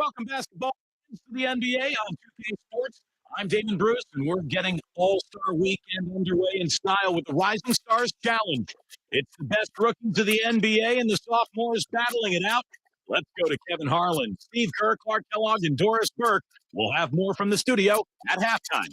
Welcome, basketball fans, to the NBA on 2K Sports. I'm Damon Bruce, and we're getting All-Star Weekend underway in style with the Rising Stars Challenge. It's the best rookies of the NBA and the sophomores battling it out. Let's go to Kevin Harlan, Steve Kerr, Clark Kellogg, and Doris Burke. We'll have more from the studio at halftime.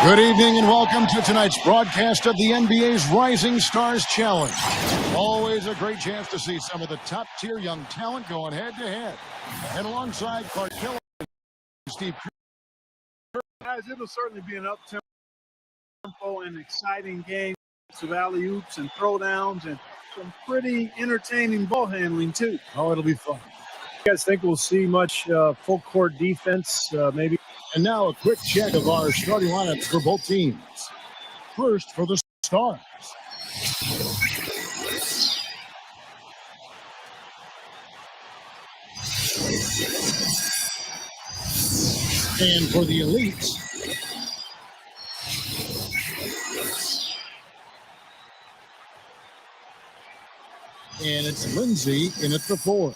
Good evening and welcome to tonight's broadcast of the NBA's Rising Stars Challenge. Always a great chance to see some of the top-tier young talent going head-to-head. And alongside Clark Kellogg and Steve Kerr. Guys, it'll certainly be an up-tempo and exciting game of alley-oops and throwdowns and some pretty entertaining ball handling, too. Oh, it'll be fun. You guys think we'll see much full-court defense, maybe? And now a quick check of our starting lineups for both teams. First for the Stars. And for the Elites. And it's Lindsay in at the 4.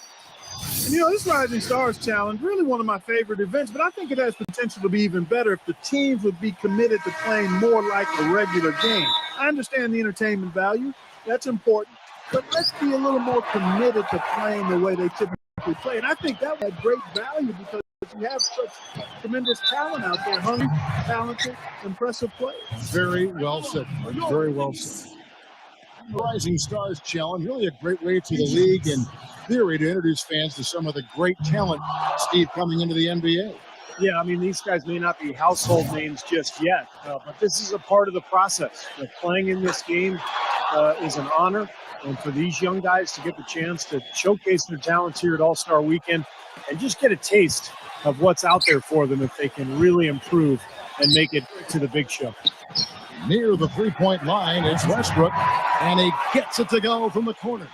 And, this Rising Stars Challenge, really one of my favorite events, but I think it has potential to be even better if the teams would be committed to playing more like a regular game. I understand the entertainment value. That's important. But let's be a little more committed to playing the way they typically play. And I think that would have great value because you have such tremendous talent out there, hungry, talented, impressive players. Very well said. Very well said. The Rising Stars Challenge, really a great way to the league and theory to introduce fans to some of the great talent, Steve, coming into the NBA. Yeah, I mean, these guys may not be household names just yet, but this is a part of the process. Playing in this game is an honor, and for these young guys to get the chance to showcase their talents here at All-Star Weekend and just get a taste of what's out there for them if they can really improve and make it to the big show. Near the three-point line is Westbrook, and he gets it to go from the corner.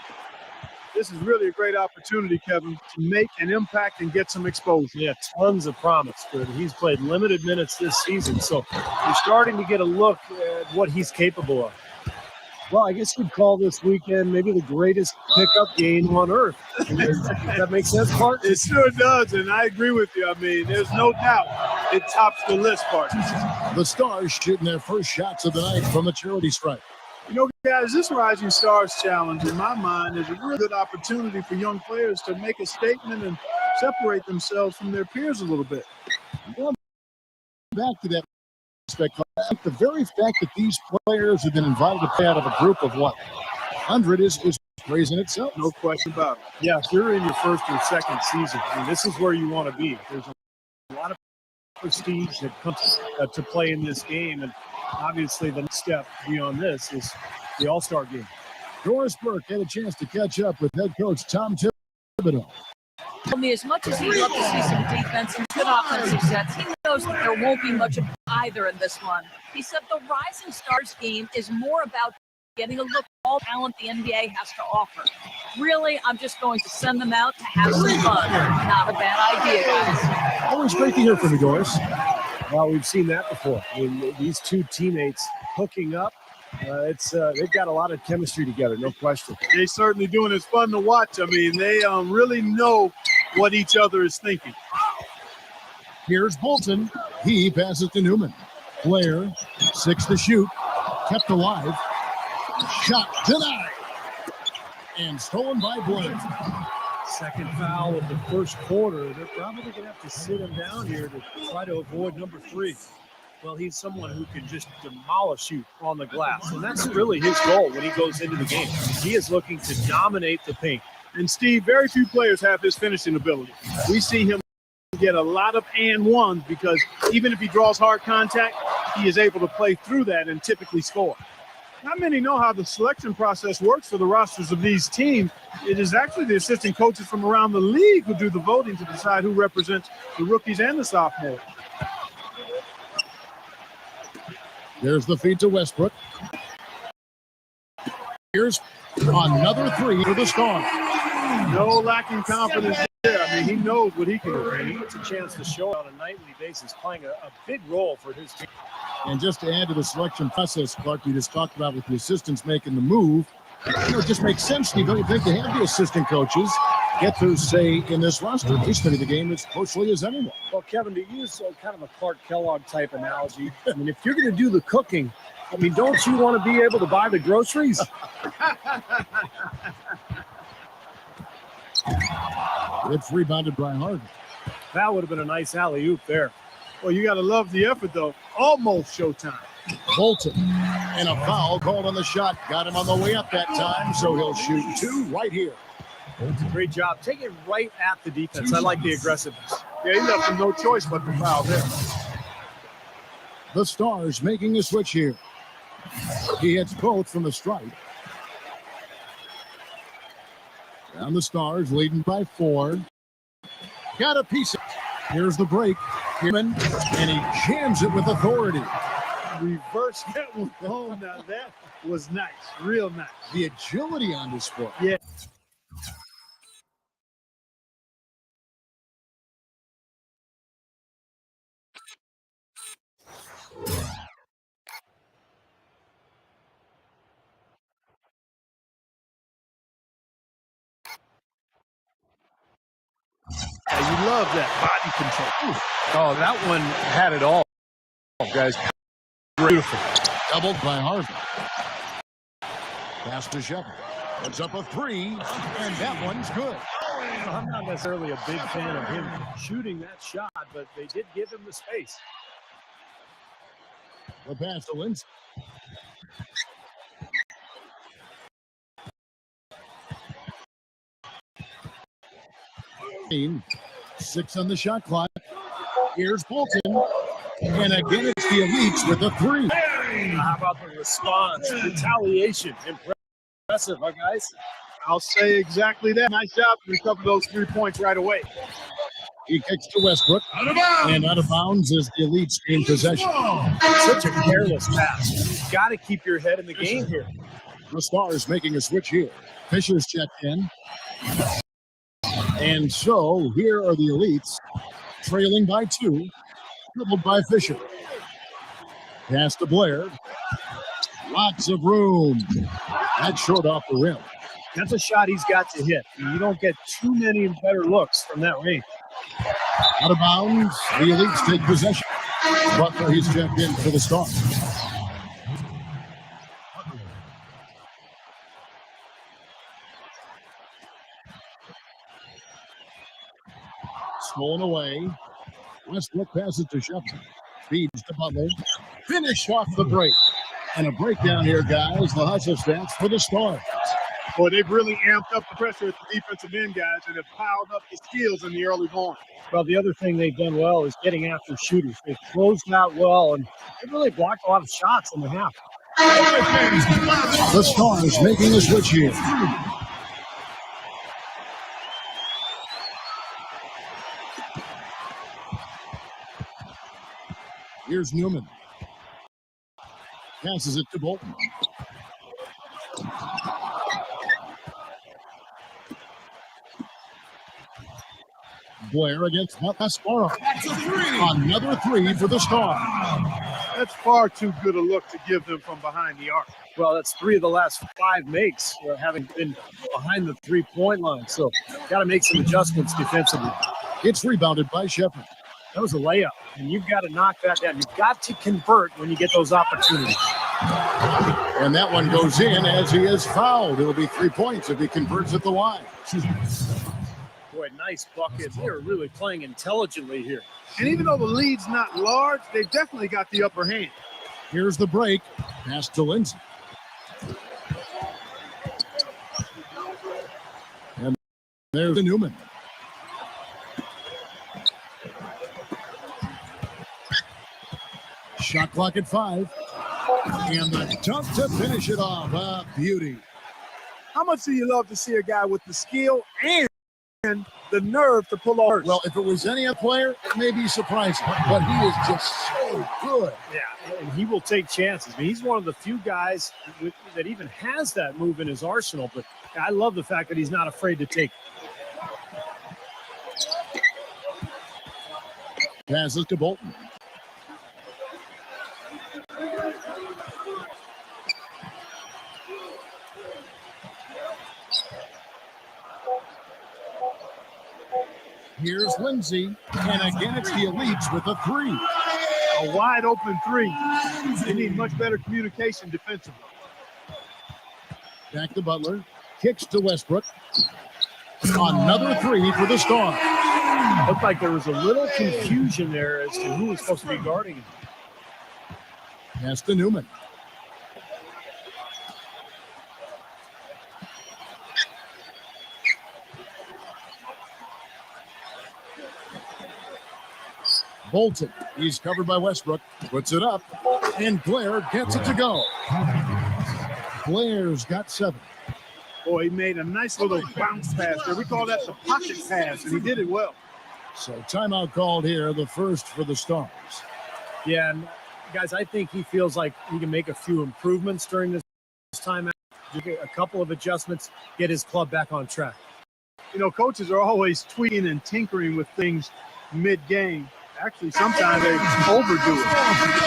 This is really a great opportunity, Kevin, to make an impact and get some exposure. Yeah, tons of promise. But he's played limited minutes this season, so you're starting to get a look at what he's capable of. Well, I guess you'd call this weekend maybe the greatest pickup game on earth. Does that make sense, Clark? It sure does, and I agree with you. I mean, there's no doubt it tops the list, partners. The Stars shooting their first shots of the night from the charity stripe. Guys, this Rising Stars Challenge, in my mind, is a really good opportunity for young players to make a statement and separate themselves from their peers a little bit. Well, back to that aspect, I think the very fact that these players have been invited to play out of a group of, 100 is praising itself. No question about it. Yeah, if you're in your first or second season, I mean, this is where you want to be. There's a lot of prestige that comes to play in this game, and obviously the next step beyond this is the All-Star game. Doris Burke had a chance to catch up with head coach Tom Thibodeau. As much as he'd love to see some defense and good offensive sets, he knows that there won't be much of either in this one. He said the Rising Stars game is more about getting a look at all talent the NBA has to offer. Really, I'm just going to send them out to have some fun. Not a bad idea, guys. Always great to hear from you, Doris. Well, we've seen that before. I mean, these two teammates hooking up, they've got a lot of chemistry together, no question. They certainly do, and it's fun to watch. I mean, they really know what each other is thinking. Here's Bolton. He passes to Newman. Blair, 6 to shoot, kept alive. Shot denied. And stolen by Blair. Second foul of the first quarter. They're probably going to have to sit him down here to try to avoid number 3. Well, he's someone who can just demolish you on the glass, and that's really his goal when he goes into the game. He is looking to dominate the paint. And, Steve, very few players have his finishing ability. We see him get a lot of and ones because even if he draws hard contact, he is able to play through that and typically score. Not many know how the selection process works for the rosters of these teams. It is actually the assistant coaches from around the league who do the voting to decide who represents the rookies and the sophomores. There's the feed to Westbrook. Here's another 3 for the Stars. No lacking confidence there. I He knows what he can do. And he gets a chance to show on a nightly basis, playing a big role for his team. And just to add to the selection process, Clark, you just talked about with the assistants making the move, it just makes sense. You don't think to have the assistant coaches get to say in this roster, they study the game as closely as anyone. Well, Kevin, to use kind of a Clark Kellogg type analogy, I mean, if you're going to do the cooking, I mean, don't you want to be able to buy the groceries? It's rebounded by Harvey. That would have been a nice alley-oop there. Well, you got to love the effort, though. Almost showtime. Bolton, and a foul called on the shot. Got him on the way up that time, so he'll shoot two right here. Great job. Take it right at the defense. I like the aggressiveness. Yeah, he left him no choice but to foul there. The Stars making a switch here. He hits both from the stripe. Down the Stars, leading by 4. Got a piece of it. Here's the break. And he jams it with authority. Reverse that one home. Now that was nice. Real nice. The agility on display. Yeah. Yeah, you love that body control. Ooh. Oh, that one had it all, guys. Beautiful. Doubled by Harvey. Pass to Shepard. Puts up a 3, and that one's good. I'm not necessarily a big fan of him shooting that shot, but they did give him the space. The pass to Lindsay. Six on the shot clock. Here's Bolton. And again, it's the Elites with a 3. How about the response? Retaliation. Impressive, huh, guys? I'll say exactly that. Nice job to recover those 3 points right away. He kicks to Westbrook. And out of bounds is the Elites in possession. Such a careless pass. You've got to keep your head in the game here. The Stars making a switch here. Fisher's checked in. And so here are the Elites trailing by 2. Dribbled by Fisher. Pass to Blair. Lots of room. That's short off the rim. That's a shot he's got to hit. You don't get too many better looks from that range. Out of bounds. The Elites take possession. Butler, he's checked in for the Stars. Stolen away. Westbrook passes to Shepard. Feeds to Butler. Finish off the break. And a breakdown here, guys. The hustle stats for the Stars. Boy, they've really amped up the pressure at the defensive end, guys, and have piled up the steals in the early going. Well, the other thing they've done well is getting after shooters. They've closed out well, and they've really blocked a lot of shots in the half. The Stars making a switch here. Here's Newman. Passes it to Bolton. Blair against Pasquaro. Another 3 for the Stars. That's far too good a look to give them from behind the arc. Well, that's 3 of the last 5 makes, having been behind the 3-point line. So, got to make some adjustments defensively. It's rebounded by Shepard. That was a layup, and you've got to knock that down. You've got to convert when you get those opportunities. And that one goes in as he is fouled. It'll be 3 points if he converts at the line. Boy, nice bucket. They're really playing intelligently here. And even though the lead's not large, they've definitely got the upper hand. Here's the break. Pass to Lindsay. And there's the Newman. Shot clock at 5. And the dunk to finish it off. A beauty. How much do you love to see a guy with the skill and the nerve to pull off? Well, if it was any other player, it may be surprising, but he is just so good. Yeah, and he will take chances. I mean, he's one of the few guys that even has that move in his arsenal, but I love the fact that he's not afraid to take it. Passes to Bolton. Here's Lindsay, and again it's the elites with a three. A wide open three. They need much better communication defensively. Back to Butler, kicks to Westbrook. Another three for the Stars. Looked like there was a little confusion there as to who was supposed to be guarding him. Pass to Newman. Bolton, he's covered by Westbrook, puts it up, and Blair gets it to go. Blair's got 7. Boy, he made a nice little bounce pass there. We call that the pocket pass, and he did it well. So timeout called here, the first for the Stars. Yeah, and guys, I think he feels like he can make a few improvements during this timeout, do a couple of adjustments, get his club back on track. You know, coaches are always tweaking and tinkering with things mid-game. Actually, sometimes they overdo it.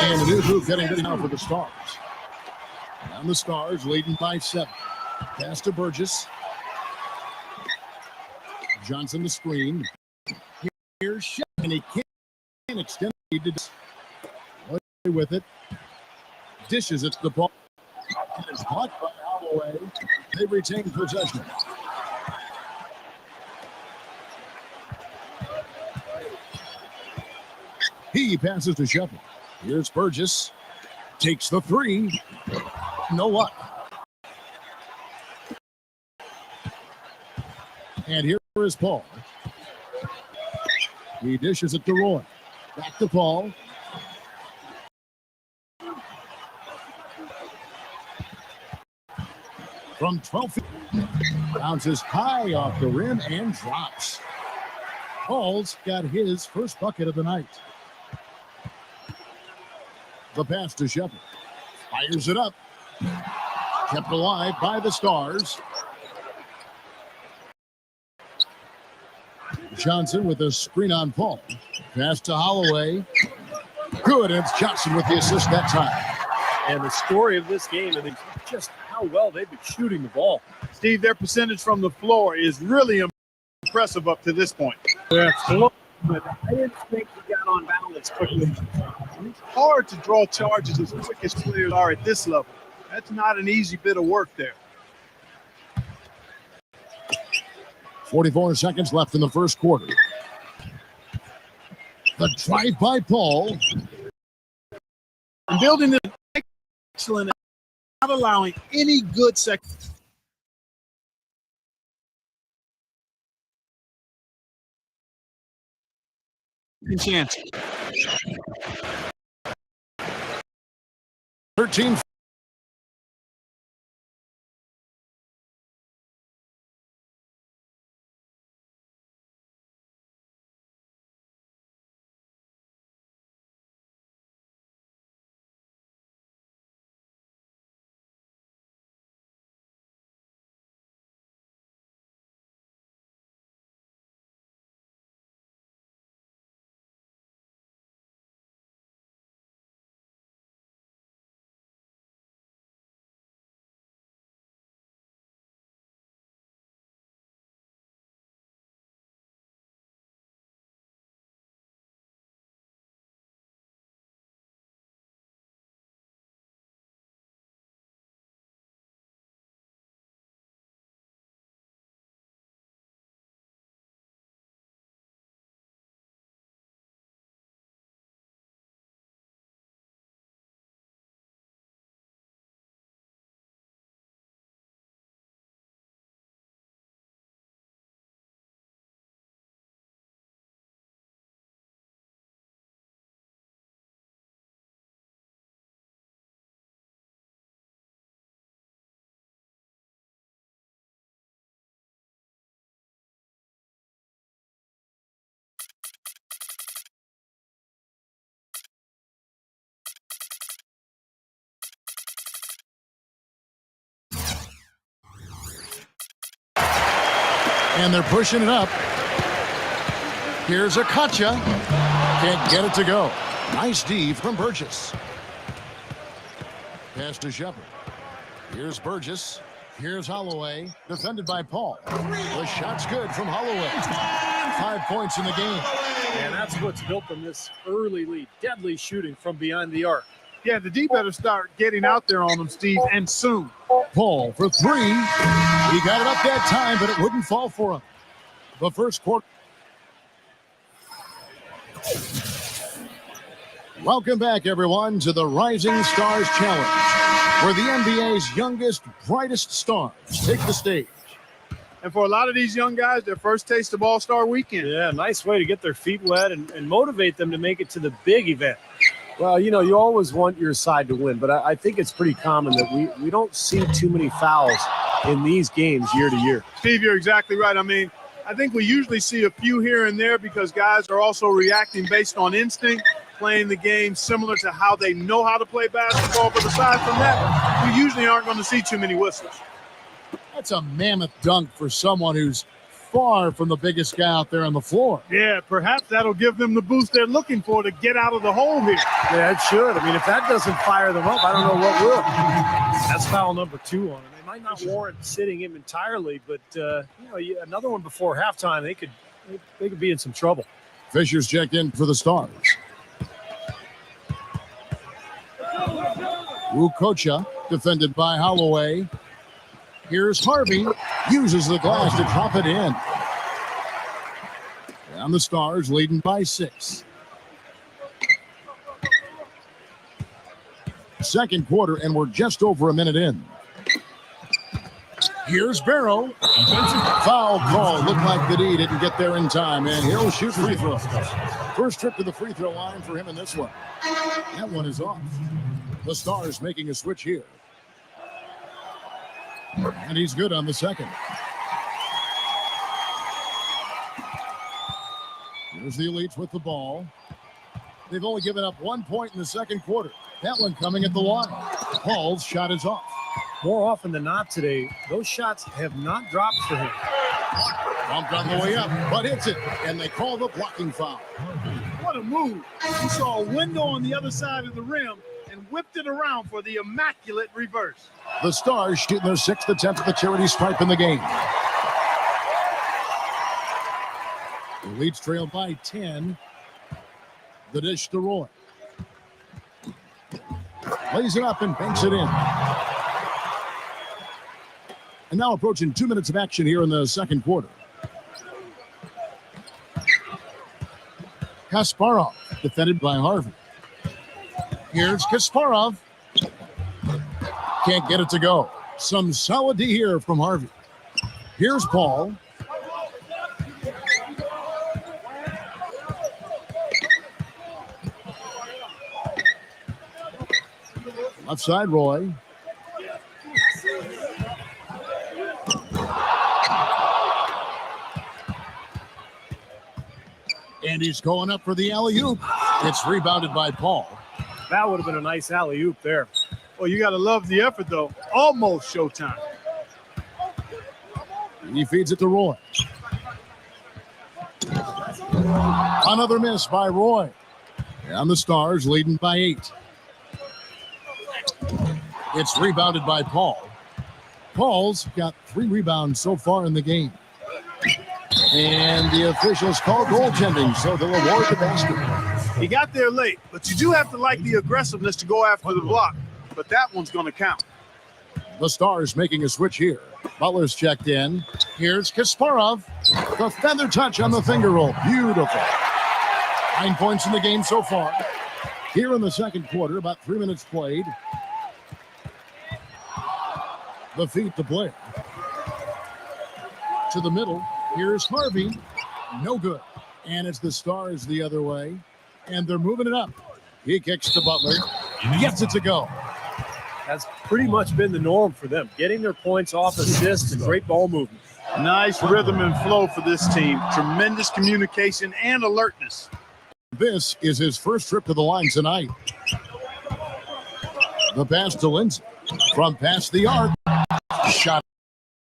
And a new move getting ready now for the Stars. And the Stars leading by 7. Pass to Burgess. Johnson the screen. Here's shot, and he can't extend the lead to with it. Dishes it to the ball. And it's blocked by Holloway. They retain possession. He passes to Shepard. Here's Burgess. Takes the three. No luck. And here is Paul. He dishes it to Roy. Back to Paul. From 12 feet. Bounces high off the rim and drops. Paul's got his first bucket of the night. The pass to Shepard. Fires it up. Kept alive by the Stars. Johnson with a screen on Paul. Pass to Holloway. Good, and it's Johnson with the assist that time. And the story of this game, I mean, just how well they've been shooting the ball. Steve, their percentage from the floor is really impressive up to this point. Yeah, but I didn't think he got on balance quickly. It's hard to draw charges as quick as players are at this level. That's not an easy bit of work there. 44 seconds left in the first quarter. The drive by Paul. And building this excellent, not allowing any good second. Chance. 13. And they're pushing it up. Here's Akacha. Can't get it to go. Nice D from Burgess. Pass to Shepard. Here's Burgess. Here's Holloway. Defended by Paul. The shot's good from Holloway. 5 points in the game. And that's what's built them this early lead. Deadly shooting from behind the arc. Yeah, the D better start getting out there on them, Steve, and soon. Paul for three. He got it up that time, but it wouldn't fall for him. The first quarter. Welcome back, everyone, to the Rising Stars Challenge, where the NBA's youngest, brightest stars take the stage. And for a lot of these young guys, their first taste of All-Star Weekend. Yeah, nice way to get their feet wet and motivate them to make it to the big event. Well, you know, you always want your side to win, but I think it's pretty common that we don't see too many fouls in these games year to year. Steve, you're exactly right. I mean, I think we usually see a few here and there because guys are also reacting based on instinct, playing the game similar to how they know how to play basketball. But aside from that, we usually aren't going to see too many whistles. That's a mammoth dunk for someone who's far from the biggest guy out there on the floor. Yeah, perhaps that'll give them the boost they're looking for to get out of the hole here. Yeah, it should. I mean, if that doesn't fire them up, I don't know what will. That's foul number 2 on them. They might not warrant sitting him entirely, but another one before halftime, they could be in some trouble. Fisher's checked in for the Stars. Ukocha, defended by Holloway. Here's Harvey, uses the glass to drop it in. And the Stars leading by 6. Second quarter, and we're just over a minute in. Here's Barrow. Foul call. Looked like the D didn't get there in time, and he'll shoot free throws. First trip to the free throw line for him in this one. That one is off. The Stars making a switch here. And he's good on the second. Here's the Elites with the ball. They've only given up 1 point in the second quarter. That one coming at the line. Paul's shot is off. More often than not today, those shots have not dropped for him. Bumped on the way up, but hits it, and they call the blocking foul. What a move. He saw a window on the other side of the rim and whipped it around for the immaculate reverse. The Stars shooting their 6th attempt at the charity stripe in the game. The Elites trail by 10. The dish to Roy. Lays it up and banks it in. And now approaching 2 minutes of action here in the second quarter. Kasparov, defended by Harvey. Here's Kasparov. Can't get it to go. Some solid D here from Harvey. Here's Paul. Left side, Roy. And he's going up for the alley-oop. It's rebounded by Paul. That would have been a nice alley-oop there. Well, you got to love the effort, though. Almost showtime. He feeds it to Roy. Another miss by Roy. And the Stars leading by 8. It's rebounded by Paul. Paul's got 3 rebounds so far in the game. And the officials call goaltending, so they'll award the basket. He got there late, but you do have to like the aggressiveness to go after the block. But that one's going to count. The Stars making a switch here. Butler's checked in. Here's Kasparov. The feather touch on the finger roll. Beautiful. 9 points in the game so far. Here in the second quarter, about 3 minutes played. The feed to Blair. To the middle. Here's Harvey. No good. And it's the Stars the other way. And they're moving it up. He kicks to Butler. Gets it to go. That's pretty much been the norm for them. Getting their points off assists and great ball movement. Nice rhythm and flow for this team. Tremendous communication and alertness. This is his first trip to the line tonight. The pass to Lindsay. From past the arc. Shot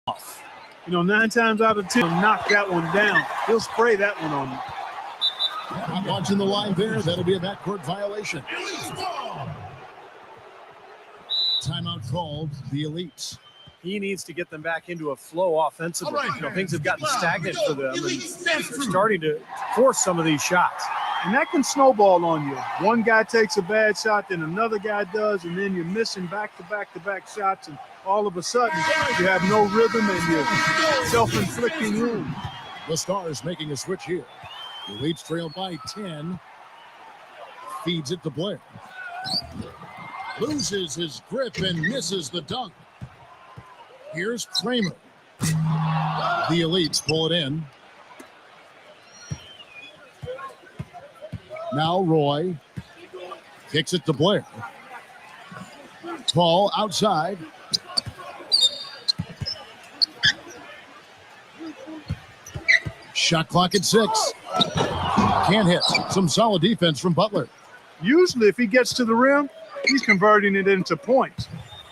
off. You know, 9 times out of 10, knock that one down. He'll spray that one on you. Not watching the line there. That'll be a backcourt violation. Timeout called the Elites. He needs to get them back into a flow offensively. Things have gotten stagnant for them, and they're starting to force some of these shots. And that can snowball on you. One guy takes a bad shot, then another guy does, and then you're missing back-to-back shots, and all of a sudden you have no rhythm and you're self-inflicting wounds. The Stars making a switch here. The Elites trail by 10. Feeds it to Blair. Loses his grip and misses the dunk. Here's Kramer. The Elites pull it in. Now Roy kicks it to Blair. Paul outside. Shot clock at 6. Can't hit. Some solid defense from Butler. Usually if he gets to the rim, he's converting it into points.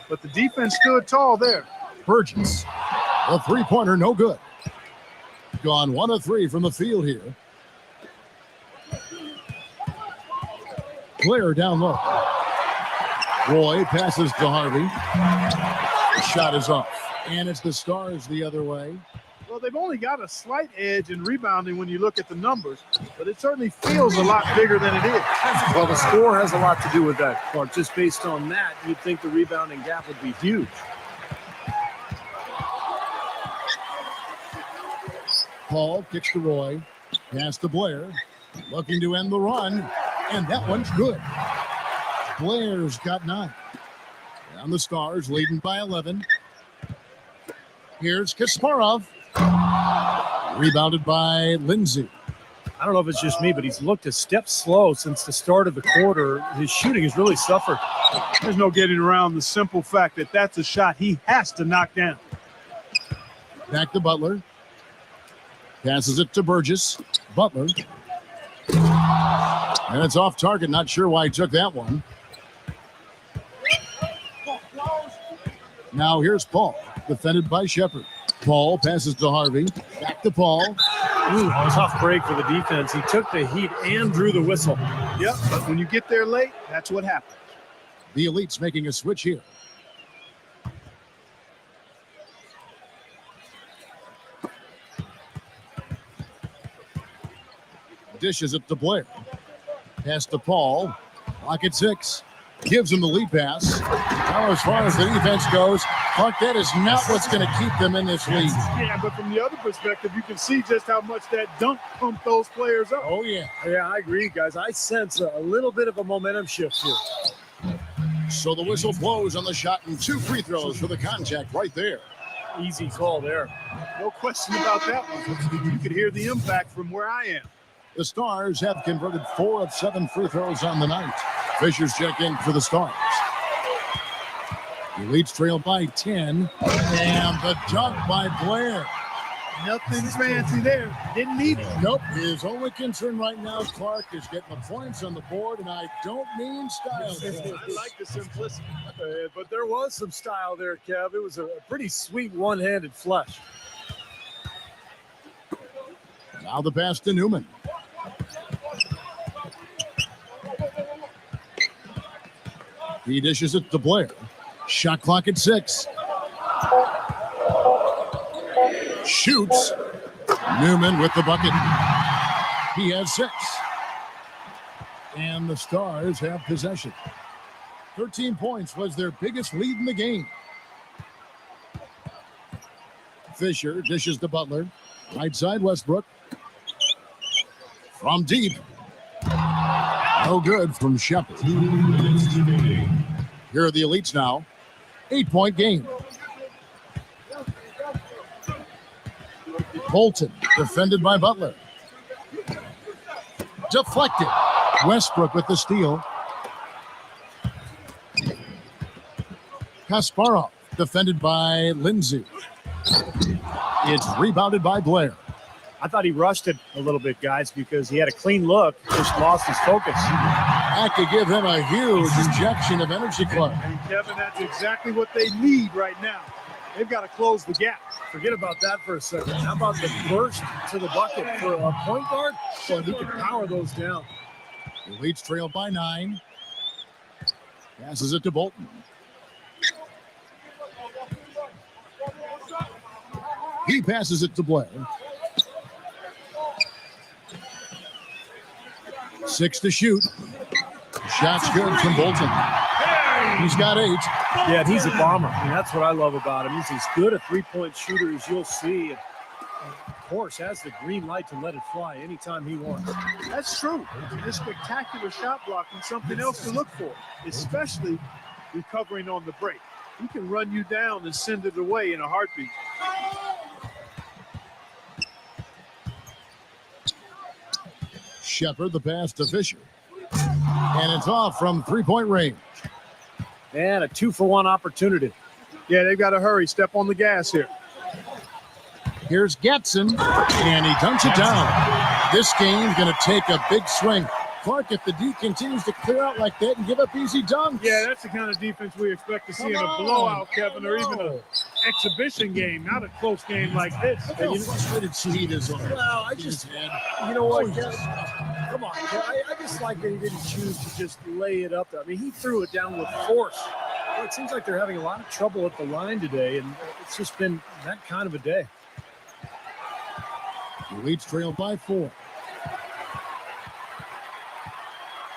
But the defense stood tall there. Burgess. A three-pointer, no good. Gone 1 of 3 from the field here. Blair down low. Roy passes to Harvey. Shot is off. And it's the Stars the other way. Well, they've only got a slight edge in rebounding when you look at the numbers, but it certainly feels a lot bigger than it is. Well, the score has a lot to do with that, Clark. Just based on that, you'd think the rebounding gap would be huge. Paul kicks to Roy. Pass to Blair. Looking to end the run. And that one's good. Blair's got 9. And the Stars leading by 11. Here's Kasparov. Rebounded by Lindsay. I don't know if it's just me, but he's looked a step slow since the start of the quarter. His shooting has really suffered. There's no getting around the simple fact that that's a shot he has to knock down. Back to Butler. Passes it to Burgess. Butler. And it's off target. Not sure why he took that one. Now here's Paul. Defended by Shepard. Paul passes to Harvey. Back to Paul. Ooh, tough break for the defense. He took the heat and drew the whistle. Yep, but when you get there late, that's what happens. The Elites making a switch here. Dishes it to Blair. Pass to Paul. Lock at 6. Gives him the lead pass. Now, as far as the defense goes, Clark, that is not what's going to keep them in this league. Yeah, but from the other perspective, you can see just how much that dunk pumped those players up. Oh, yeah. Yeah, I agree, guys. I sense a little bit of a momentum shift here. So the whistle blows on the shot and 2 free throws for the contact right there. Easy call there. No question about that one. You could hear the impact from where I am. The Stars have converted 4 of 7 free throws on the night. Fisher's check in for the Stars. The Elites trail by 10. And the dunk by Blair. Nothing fancy there. Didn't need it. Nope. His only concern right now, Clark, is getting the points on the board, and I don't mean style. I like the simplicity. But there was some style there, Kev. It was a pretty sweet one-handed flush. Now the pass to Newman. He dishes it to Blair. Shot clock at 6. Shoots. Newman with the bucket. He has 6. And the Stars have possession. 13 points was their biggest lead in the game. Fisher dishes to Butler. Right side, Westbrook. From deep. No good from Shepard. Here are the Elites now. 8-point game. Bolton, defended by Butler. Deflected. Westbrook with the steal. Kasparov, defended by Lindsay. It's rebounded by Blair. I thought he rushed it a little bit, guys, because he had a clean look, just lost his focus. That could give him a huge injection of energy, Clark. And Kevin, that's exactly what they need right now. They've got to close the gap. Forget about that for a second. How about the burst to the bucket for a point guard? So he can power those down. The Leafs trail by 9. Passes it to Bolton. He passes it to Blair. 6 to shoot. Shot's good from Bolton. He's got 8. Yeah, he's a bomber. I mean, that's what I love about him. He's as good a three-point shooter as you'll see. And of course, has the green light to let it fly anytime he wants. That's true. This spectacular shot blocking, something else to look for, especially recovering on the break. He can run you down and send it away in a heartbeat. Shepard, the pass to Fisher. And it's off from three-point range. And a 2-for-1 opportunity. Yeah, they've got to hurry. Step on the gas here. Here's Getson, and he dunks it down. This game's going to take a big swing. Clark, if the D continues to clear out like that and give up easy dunks. Yeah, that's the kind of defense we expect to see in a blowout, Kevin, or even an exhibition game, not a close game like this. Look how frustrated Shahid is on. Well, you know what, Kevin? Come on, I just like that he didn't choose to just lay it up there. I mean, he threw it down with force. Well, it seems like they're having a lot of trouble at the line today, and it's just been that kind of a day. The Leafs trail by 4.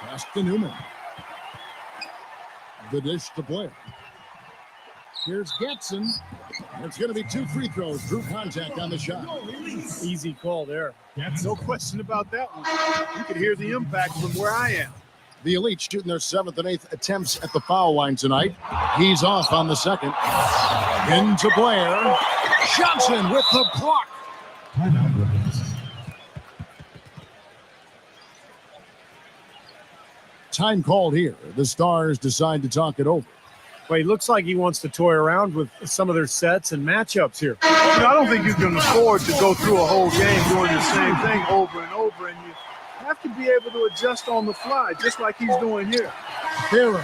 Pass to Newman. The dish to Blair. Here's Getson. It's going to be 2 free throws. Drew contact on the shot. Easy call there. No question about that one. You could hear the impact from where I am. The Elite shooting their 7th and 8th attempts at the foul line tonight. He's off on the second. Into Blair. Johnson with the block. Time called here. The Stars decide to talk it over. Well, he looks like he wants to toy around with some of their sets and matchups here. I don't think you can afford to go through a whole game doing the same thing over and over, and you have to be able to adjust on the fly, just like he's doing here. Hero.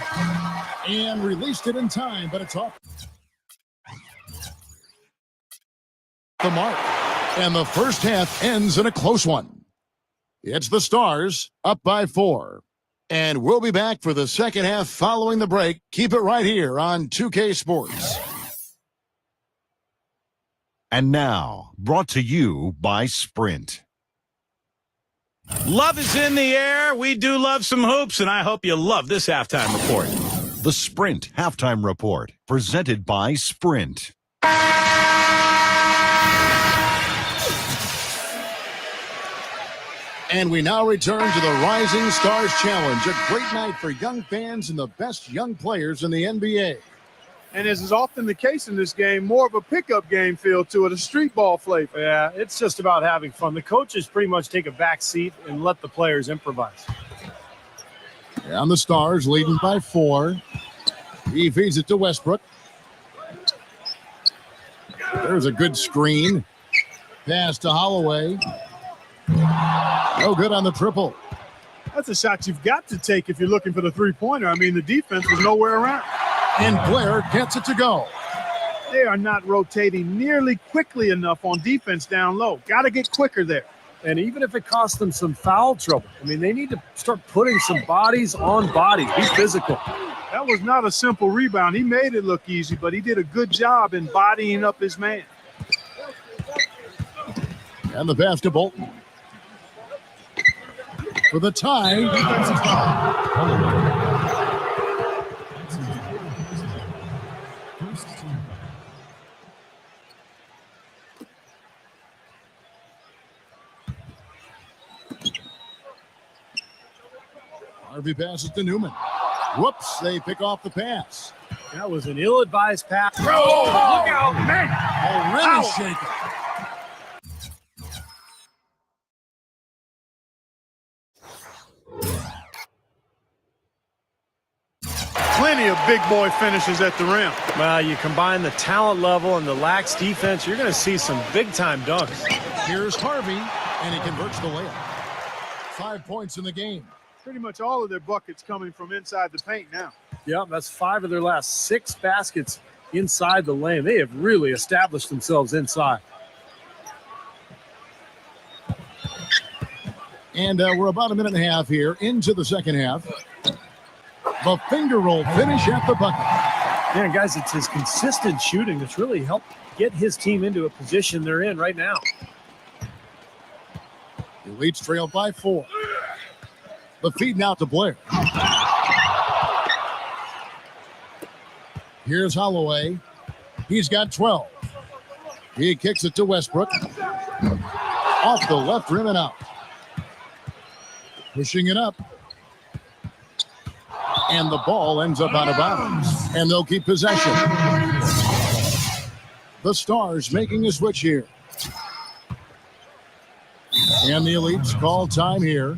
And released it in time, but it's off the mark. And the first half ends in a close one. It's the Stars up by 4. And we'll be back for the second half following the break. Keep it right here on 2K Sports. And now, brought to you by Sprint. Love is in the air. We do love some hoops, and I hope you love this halftime report. The Sprint Halftime Report, presented by Sprint. And we now return to the Rising Stars Challenge, a great night for young fans and the best young players in the NBA. And as is often the case in this game, more of a pickup game feel to it, a street ball flavor. Yeah, it's just about having fun. The coaches pretty much take a back seat and let the players improvise. And the Stars leading by 4. He feeds it to Westbrook. There's a good screen. Pass to Holloway. No good on the triple. That's a shot you've got to take if you're looking for the three-pointer. I mean, the defense was nowhere around. And Blair gets it to go. They are not rotating nearly quickly enough on defense down low. Got to get quicker there. And even if it costs them some foul trouble, I mean, they need to start putting some bodies on bodies. Be physical. That was not a simple rebound. He made it look easy, but he did a good job in bodying up his man. And the pass to Bolton. For the tie. Harvey passes to Newman. Whoops, they pick off the pass. That was an ill-advised pass. Oh, look out, man. Already shaken. Plenty of big boy finishes at the rim. Well, you combine the talent level and the lax defense, you're going to see some big-time dunks. Here's Harvey, and he converts the layup. 5 points in the game. Pretty much all of their buckets coming from inside the paint now. Yep, that's 5 of their last 6 baskets inside the lane. They have really established themselves inside. And we're about a minute and a half here into the second half. The finger roll finish at the bucket. Yeah, guys, it's his consistent shooting that's really helped get his team into a position they're in right now. The Elites trail by 4. The feed now to Blair. Here's Holloway. He's got 12. He kicks it to Westbrook. Off the left rim and out. Pushing it up. And the ball ends up out of bounds. And they'll keep possession. The Stars making a switch here. And the Elites call time here.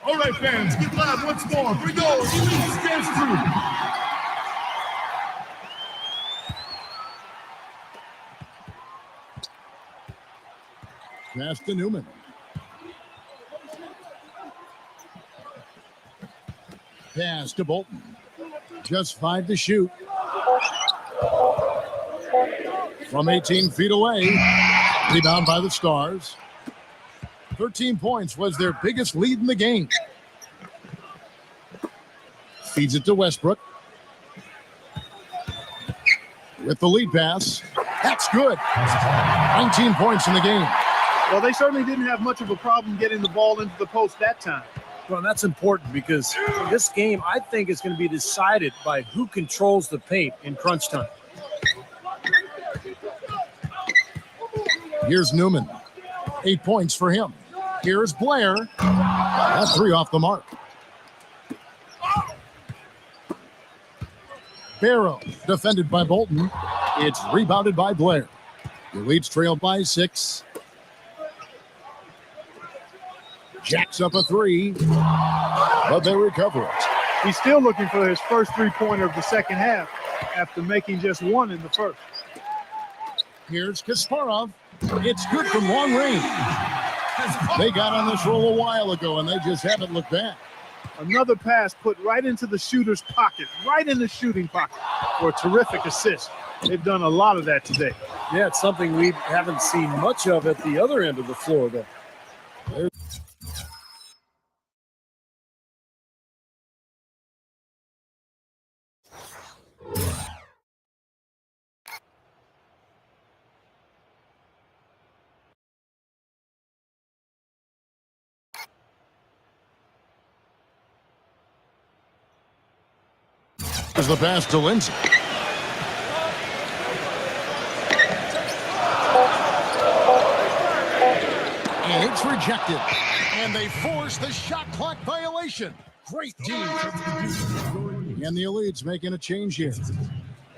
All right, fans, get live once more. Bring on Elite Dance Crew. Pass to Newman. Pass to Bolton. Just 5 to shoot. From 18 feet away. Rebound by the Stars. 13 points was their biggest lead in the game. Feeds it to Westbrook. With the lead pass. That's good. 19 points in the game. Well, they certainly didn't have much of a problem getting the ball into the post that time. Well, that's important because this game, I think, is going to be decided by who controls the paint in crunch time. Here's Newman. 8 points for him. Here's Blair. That's 3 off the mark. Barrow defended by Bolton. It's rebounded by Blair. The Elites trail by 6. Jacks up a 3, but they recover it. He's still looking for his first three-pointer of the second half after making just 1 in the first. Here's Kasparov. It's good from long range. They got on this roll a while ago, and they just haven't looked back. Another pass put right into the shooter's pocket, right in the shooting pocket for a terrific assist. They've done a lot of that today. Yeah, it's something we haven't seen much of at the other end of the floor, though. There's the pass to Lindsay. And it's rejected. And they force the shot clock violation. Great team. And the Elites making a change here.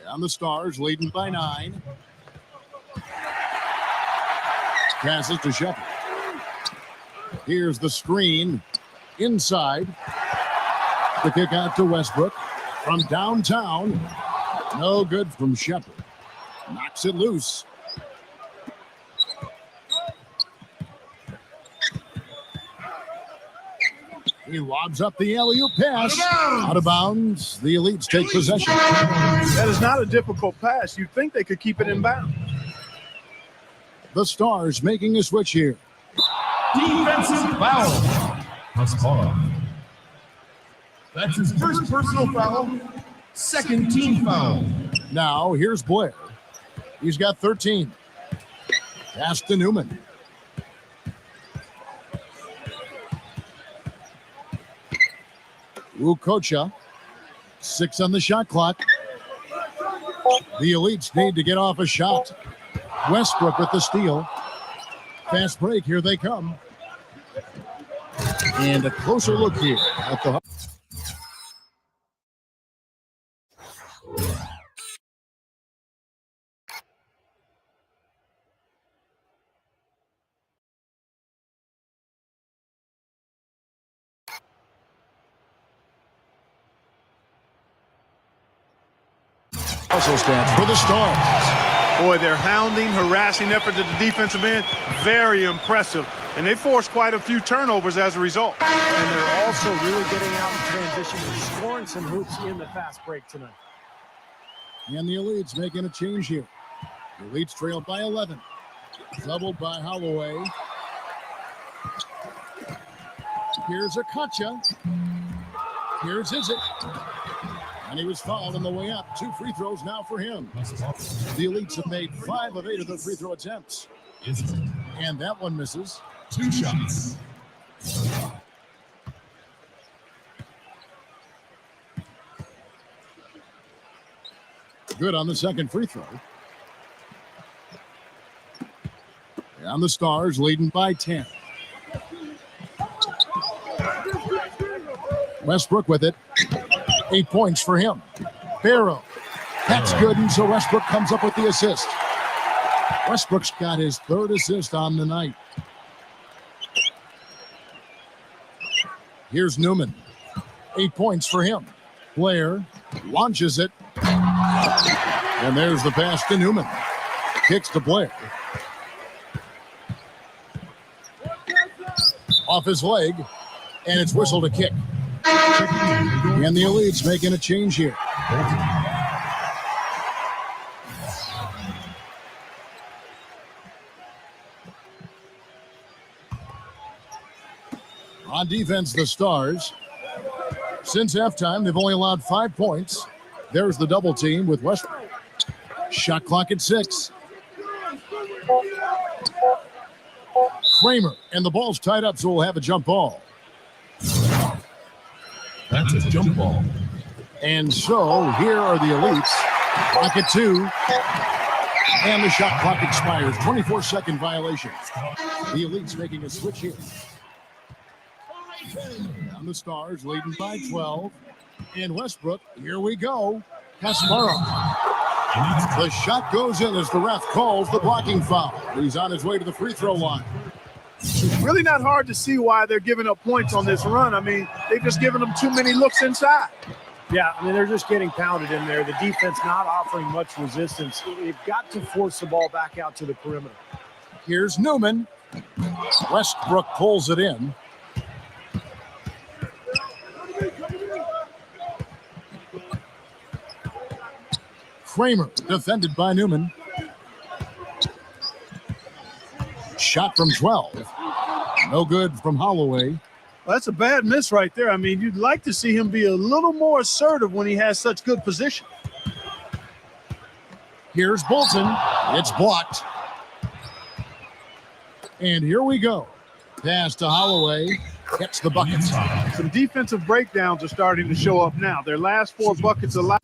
And the Stars leading by 9. Passes to Shepard. Here's the screen. Inside. The kick out to Westbrook. From downtown, no good from Shepard. Knocks it loose. He lobs up the alley-oop pass. Out of bounds. The Elites take possession. That is not a difficult pass. You'd think they could keep it in bounds. The Stars making a switch here. Defensive foul. Kasparov. That's his first personal foul, second team foul. Now, here's Blair. He's got 13. Pass to Newman. Ukocha. 6 on the shot clock. The Elites need to get off a shot. Westbrook with the steal. Fast break. Here they come. And a closer look here at the... Also stands for the Stars. Boy, their hounding, harassing effort at the defensive end, very impressive. And they forced quite a few turnovers as a result. And they're also really getting out in transition and scoring some hoops in the fast break tonight. And the Elites making a change here. The Elites trailed by 11. Doubled by Holloway. Here's Akacha. Here's Izzet. And he was fouled on the way up. 2 free throws now for him. The Elites have made 5 of 8 of their free throw attempts. And that one misses. 2 shots. Good on the second free throw. And the Stars leading by 10. Westbrook with it. 8 points for him. Barrow. That's good, and so Westbrook comes up with the assist. Westbrook's got his 3rd assist on the night. Here's Newman. 8 points for him. Blair launches it. And there's the pass to Newman. Kicks to Blair. Off his leg, and it's whistled a kick. And the Elites making a change here. On defense, the Stars. Since halftime, they've only allowed 5 points. There's the double team with Westbrook. Shot clock at 6. Kramer, and the ball's tied up, so we'll have a jump ball. That's a jump ball. And so here are the Elites. Clock at 2. And the shot clock expires. 24-second violation. The Elites making a switch here. And the Stars leading by 12. And Westbrook, here we go. Kasparov. The shot goes in as the ref calls the blocking foul. He's on his way to the free throw line. Really not hard to see why they're giving up points on this run. I mean, they've just given them too many looks inside. Yeah, I mean, they're just getting pounded in there. The defense not offering much resistance. They've got to force the ball back out to the perimeter. Here's Newman. Westbrook pulls it in. Kramer defended by Newman. Shot from 12. No good from Holloway. Well, that's a bad miss right there. I mean, you'd like to see him be a little more assertive when he has such good position. Here's Bolton. It's blocked. And here we go. Pass to Holloway. Gets the buckets. Some defensive breakdowns are starting to show up now. Their last 4 buckets allowed.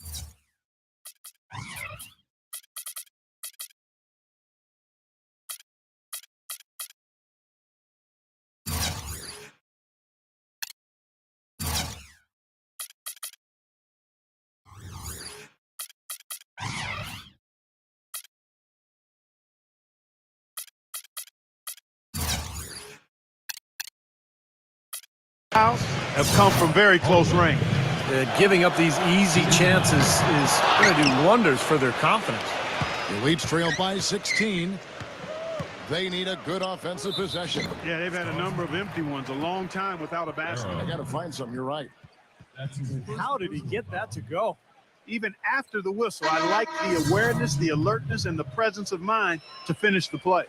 Have come from very close range. Giving up these easy chances is going to do wonders for their confidence. The Elites trail by 16. They need a good offensive possession. Yeah, they've had a number of empty ones, a long time without a basket. I got to find something. You're right. How did he get that to go? Even after the whistle, I like the awareness, the alertness, and the presence of mind to finish the play.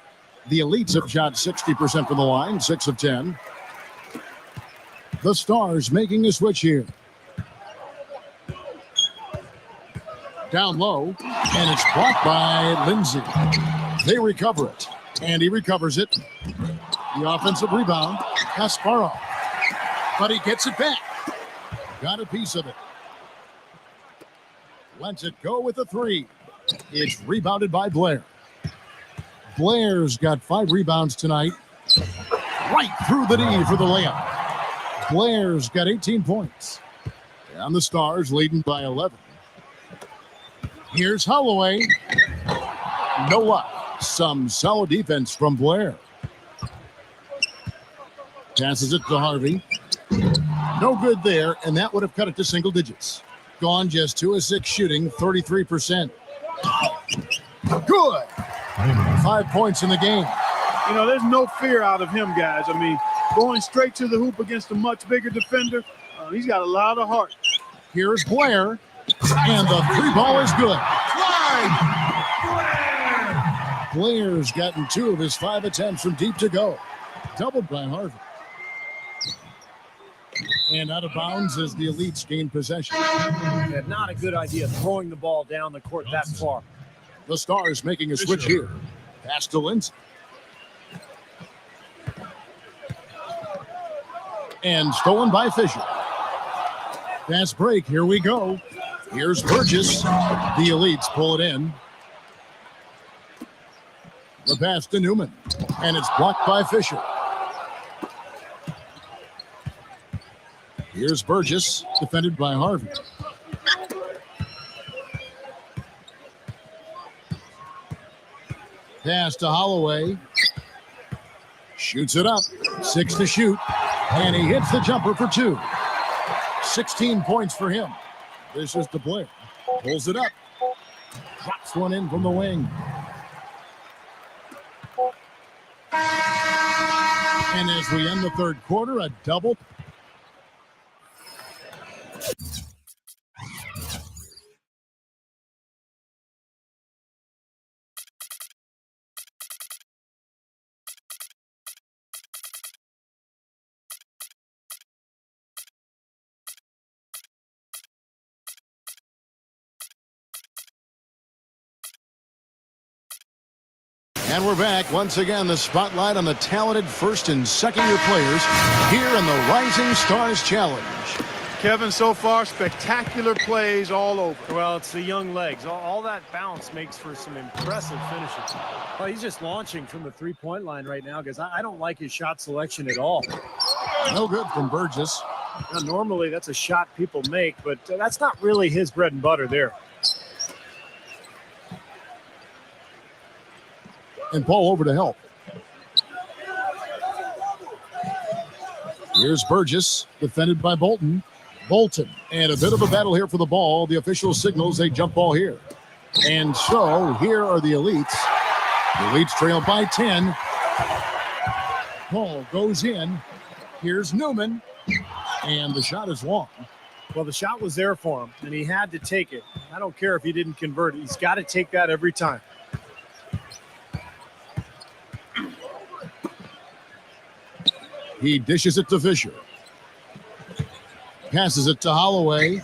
The Elites have shot 60% from the line, 6 of 10. The Stars making a switch here. Down low, and it's blocked by Lindsay. They recover it, and he recovers it. The offensive rebound, Kasparov. But he gets it back. Got a piece of it. Lets it go with a 3. It's rebounded by Blair. Blair's got 5 rebounds tonight. Right through the knee for the layup. Blair's got 18 points. And the Stars leading by 11. Here's Holloway. No luck. Some solid defense from Blair. Passes it to Harvey. No good there, and that would have cut it to single digits. gone, just 2 of 6 shooting, 33%. Good. 5 points in the game. You know, there's no fear out of him, guys. I mean, going straight to the hoop against a much bigger defender, he's got a lot of heart. Here's Blair, and the 3-ball is good. Blair's gotten 2 of his 5 attempts from deep to go. Doubled by Harvey. And out of bounds as the Elites gain possession. Yeah, not a good idea throwing the ball down the court that far. The Stars making a switch here. Pass to Lindsay. And stolen by Fisher. Fast break. Here we go. Here's Burgess. The Elites pull it in. The pass to Newman. And it's blocked by Fisher. Here's Burgess, defended by Harvey. Pass to Holloway. Shoots it up. 6 to shoot. And he hits the jumper for 2. 16 points for him. This is to Blair. Pulls it up. Drops one in from the wing. And as we end the third quarter, a double. And we're back. Once again, the spotlight on the talented first and second year players here in the Rising Stars Challenge. Kevin, so far, spectacular plays all over. Well, it's the young legs. All that bounce makes for some impressive finishes. Oh, he's just launching from the three-point line right now because I don't like his shot selection at all. No good from Burgess. Now, normally, that's a shot people make, but that's not really his bread and butter there. And Paul over to help. Here's Burgess, defended by Bolton. And a bit of a battle here for the ball. The official signals a jump ball here. And so here are the Elites. The Elites trail by 10. Paul goes in. Here's Newman. And the shot is long. Well, the shot was there for him, and he had to take it. I don't care if he didn't convert it. He's got to take that every time. He dishes it to Fisher. Passes it to Holloway.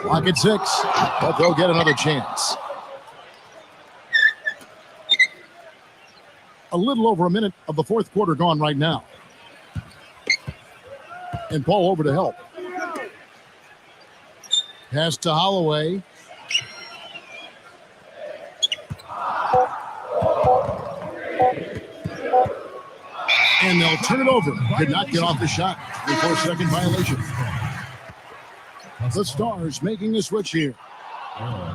Clock at 6, but they'll get another chance. A little over a minute of the fourth quarter gone right now. And Paul over to help. Pass to Holloway. And they'll turn it over. Could not get off the shot before second violation. The Stars making a switch here.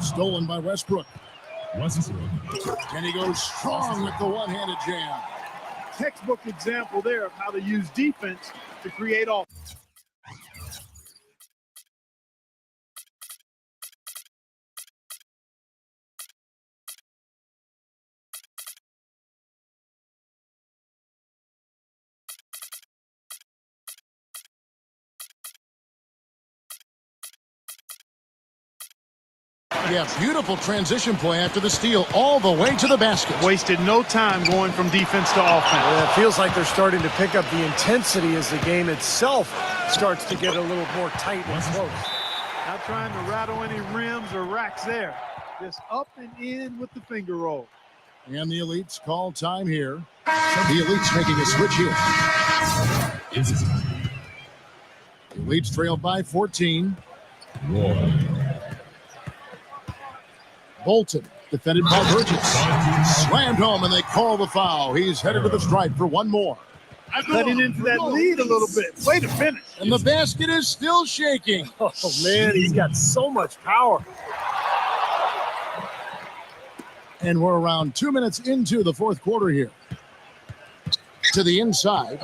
Stolen by Westbrook. And he goes strong with the one-handed jam. Textbook example there of how to use defense to create offense. Yeah, beautiful transition play after the steal all the way to the basket. Wasted no time going from defense to offense. Yeah, it feels like they're starting to pick up the intensity as the game itself starts to get a little more tight and close. Not trying to rattle any rims or racks there. Just up and in with the finger roll. And the Elites call time here. The Elites making a switch here. The Elites trail by 14. Bolton, defended by Burgess. Slammed home, and they call the foul. He's headed to the stripe for one more. Cutting into that lead a little bit. Way to finish. And the basket is still shaking. Oh, man, he's got so much power. And we're around 2 minutes into the fourth quarter here. To the inside.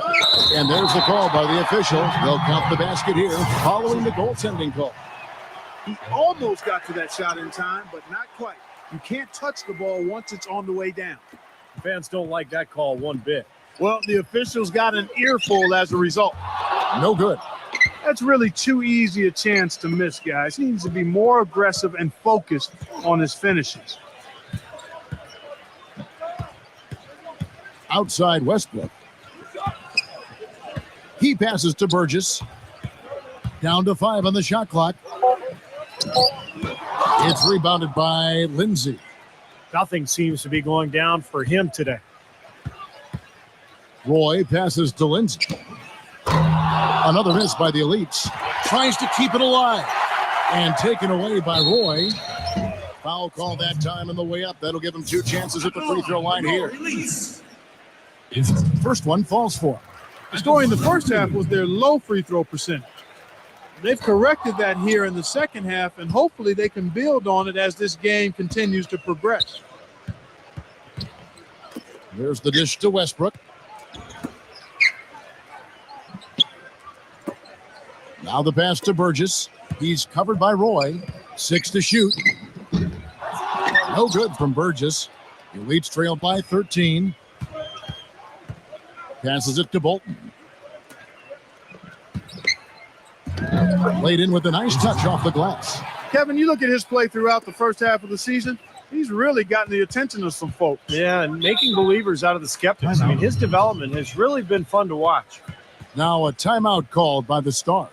And there's the call by the official. They'll count the basket here following the goaltending call. He almost got to that shot in time, but not quite. You can't touch the ball once it's on the way down. Fans don't like that call one bit. Well, the officials got an earful as a result. No good. That's really too easy a chance to miss, guys. He needs to be more aggressive and focused on his finishes. Outside Westbrook. He passes to Burgess. Down to 5 on the shot clock. It's rebounded by Lindsay. Nothing seems to be going down for him today. Roy passes to Lindsay. Another miss by the Elites. Tries to keep it alive. And taken away by Roy. Foul call that time on the way up. That'll give him 2 chances at the free throw line here. First one falls for him. The story in the first half was their low free throw percentage. They've corrected that here in the second half, and hopefully they can build on it as this game continues to progress. There's the dish to Westbrook. Now the pass to Burgess. He's covered by Roy. 6 to shoot. No good from Burgess. The Elites trail by 13. Passes it to Bolton. Laid in with a nice touch off the glass. Kevin, you look at his play throughout the first half of the season, he's really gotten the attention of some folks. Yeah, and making believers out of the skeptics. I mean, his development has really been fun to watch. Now a timeout called by the Stars.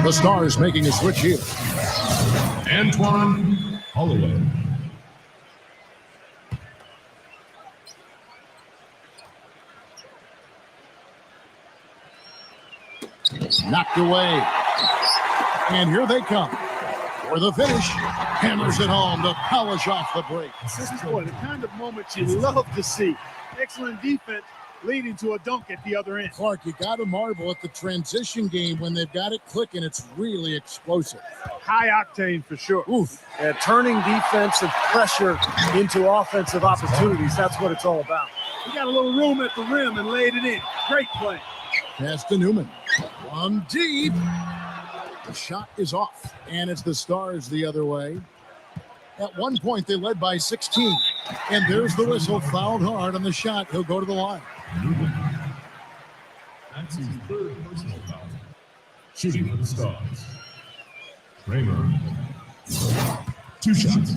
The Stars making a switch here. Antoine Holloway. Knocked away. And here they come. For the finish. Hammers it home to polish off the break. Boy, the kind of moments you love to see. Excellent defense leading to a dunk at the other end. Clark, you got to marvel at the transition game when they've got it clicking. It's really explosive. High octane for sure. Oof. Turning defensive pressure into offensive opportunities. That's what it's all about. He got a little room at the rim and laid it in. Great play. Pass to Newman. One deep. The shot is off, and it's the Stars the other way. At one point, they led by 16. And there's the whistle. Fouled hard on the shot. He'll go to the line. That's his third personal foul. Shooting for the Stars. Kramer. 2 shots.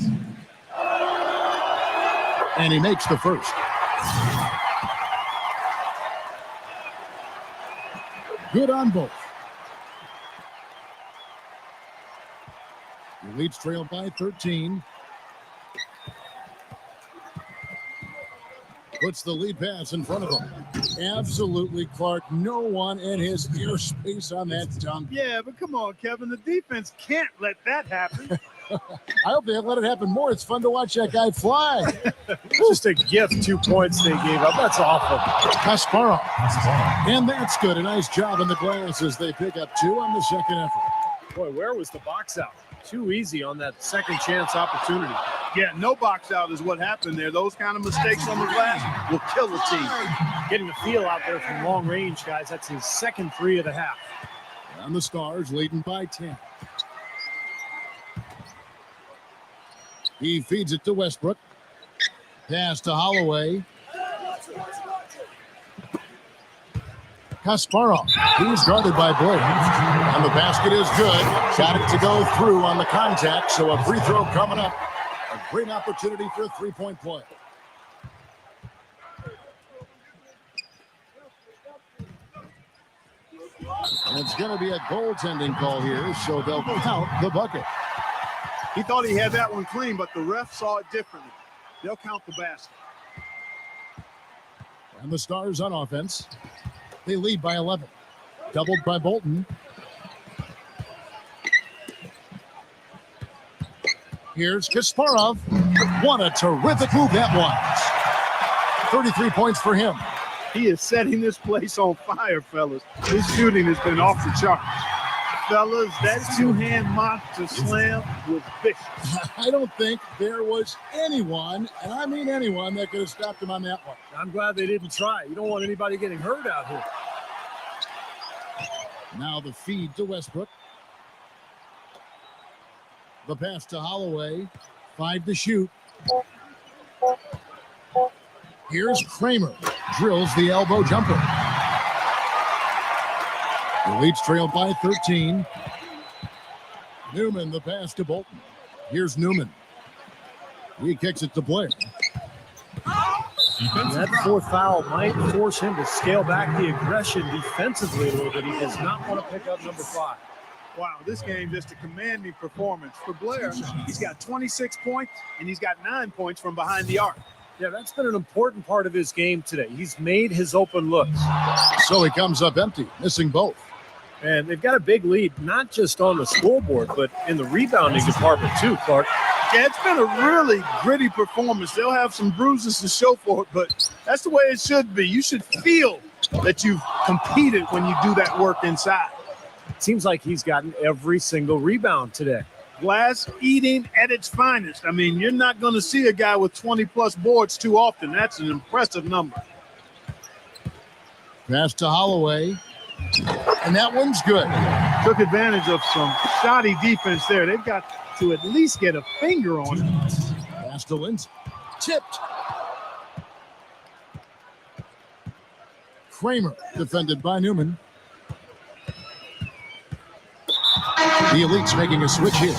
And he makes the first. Good on both. The Elites trail by 13. Puts the lead pass in front of him. Absolutely, Clark. No one in his airspace on that dunk. Yeah, but come on, Kevin. The defense can't let that happen. I hope they let it happen more. It's fun to watch that guy fly. Just a gift, 2 points they gave up. That's awful. Kasparov. And that's good. A nice job in the glass as they pick up 2 on the second effort. Boy, where was the box out? Too easy on that second chance opportunity. Yeah, no box out is what happened there. Those kind of mistakes on the glass will kill the team. Getting the feel out there from long range, guys. That's his second 3 of the half. And the Stars leading by 10. He feeds it to Westbrook. Pass to Holloway. Kasparov. He's guarded by Blake. And the basket is good. Got it to go through on the contact. So a free throw coming up. A great opportunity for a 3-point play. And it's going to be a goaltending call here, so they'll count the bucket. He thought he had that one clean, but the ref saw it differently. They'll count the basket. And the Stars on offense. They lead by 11. Doubled by Bolton. Here's Kasparov. What a terrific move that was. 33 points for him. He is setting this place on fire, fellas. His shooting has been off the charts. fellas. That two-hand monster slam was vicious. I don't think there was anyone, and I mean anyone, that could have stopped him on that one. I'm glad they didn't try. You don't want anybody getting hurt out here. Now the feed to Westbrook. The pass to Holloway. 5 to shoot. Here's Kramer. Drills the elbow jumper. The Elites trail by 13. Newman, the pass to Bolton. Here's Newman. He kicks it to Blair. That fourth foul might force him to scale back the aggression defensively a little bit. He does not want to pick up number 5. Wow, this game just a commanding performance. For Blair, he's got 26 points, and he's got 9 points from behind the arc. Yeah, that's been an important part of his game today. He's made his open looks. So he comes up empty, missing both. And they've got a big lead, not just on the scoreboard, but in the rebounding department too, Clark. Yeah, it's been a really gritty performance. They'll have some bruises to show for it, but that's the way it should be. You should feel that you've competed when you do that work inside. It seems like he's gotten every single rebound today. Glass eating at its finest. I mean, you're not going to see a guy with 20-plus boards too often. That's an impressive number. Pass to Holloway. And that one's good. Took advantage of some shoddy defense there. They've got to at least get a finger on it. Pass to Lindsay. Tipped. Kramer defended by Newman. The Elites making a switch here.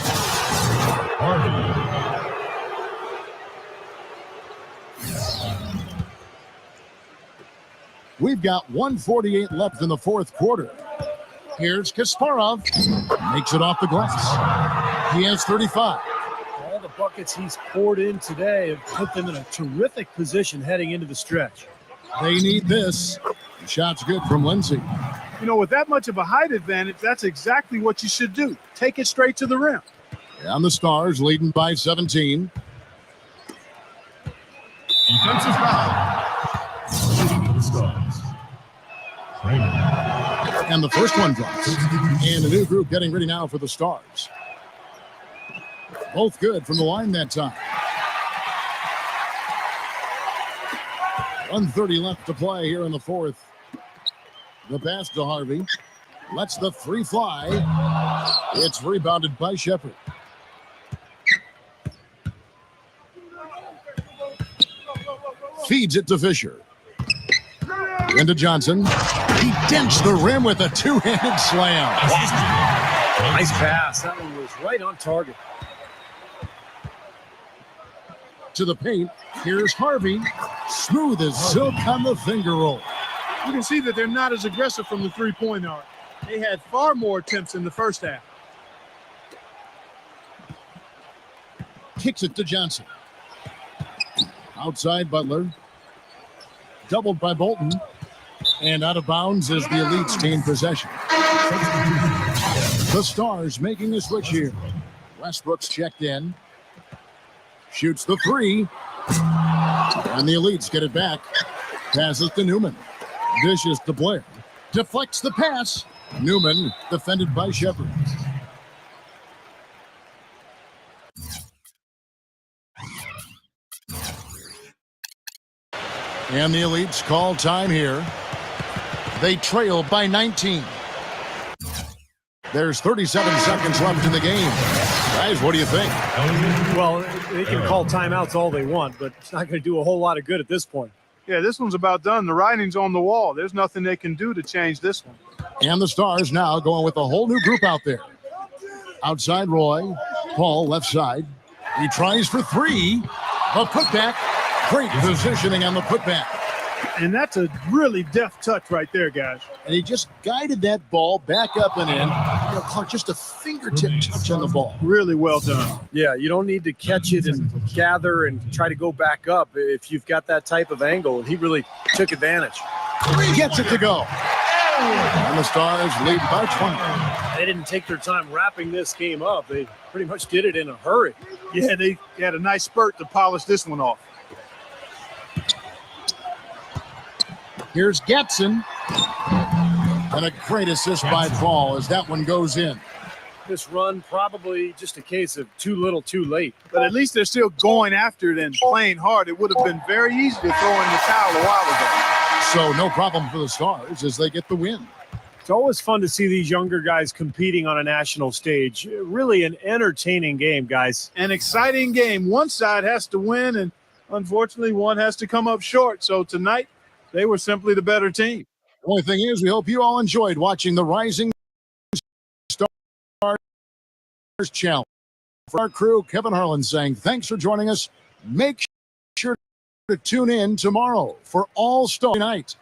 We've got 1:48 left in the fourth quarter. Here's Kasparov. Makes it off the glass. He has 35. All the buckets he's poured in today have put them in a terrific position heading into the stretch. They need this. The shot's good from Lindsay. You know, with that much of a height advantage, that's exactly what you should do. Take it straight to the rim. And the Stars leading by 17. Defensive foul. Shooting for the Stars. Kramer. And the first one drops. And a new group getting ready now for the Stars. Both good from the line that time. 1:30 left to play here in the fourth. The pass to Harvey. Lets the three fly. It's rebounded by Shepard. Feeds it to Fisher. Into Johnson. He dents the rim with a two-handed slam. Nice pass. That one was right on target. To the paint. Here's Harvey. Smooth as silk on the finger roll. You can see that they're not as aggressive from the three-point arc. They had far more attempts in the first half. Kicks it to Johnson. Outside Butler. Doubled by Bolton. And out of bounds as the Elites gain possession. The Stars making a switch here. Westbrook's checked in. Shoots the three. And the Elites get it back. Passes to Newman. Dishes to Blair. Deflects the pass. Newman defended by Shepard. And the Elites call time here. They trail by 19. There's 37 seconds left in the game. Guys, what do you think? Well, they can call timeouts all they want, but it's not going to do a whole lot of good at this point. Yeah, this one's about done. The writing's on the wall. There's nothing they can do to change this one. And the Stars now going with a whole new group out there. Outside Roy. Paul left side. He tries for three. The putback. Great positioning on the putback. And that's a really deft touch right there, guys. And he just guided that ball back up and in. You know, Clark, just a fingertip touch on the ball. Really well done. Yeah, you don't need to catch it and gather and try to go back up if you've got that type of angle. And he really took advantage. Gets it to go. And the Stars lead by 20. They didn't take their time wrapping this game up. They pretty much did it in a hurry. Yeah, they had a nice spurt to polish this one off. Here's Getson. And a great assist by Paul as that one goes in. This run probably just a case of too little too late. But at least they're still going after it and playing hard. It would have been very easy to throw in the towel a while ago. So no problem for the Stars as they get the win. It's always fun to see these younger guys competing on a national stage. Really an entertaining game, guys. An exciting game. One side has to win, and unfortunately, one has to come up short. So tonight, they were simply the better team. The only thing is, we hope you all enjoyed watching the Rising Stars Challenge. For our crew, Kevin Harlan saying thanks for joining us. Make sure to tune in tomorrow for All-Star Night.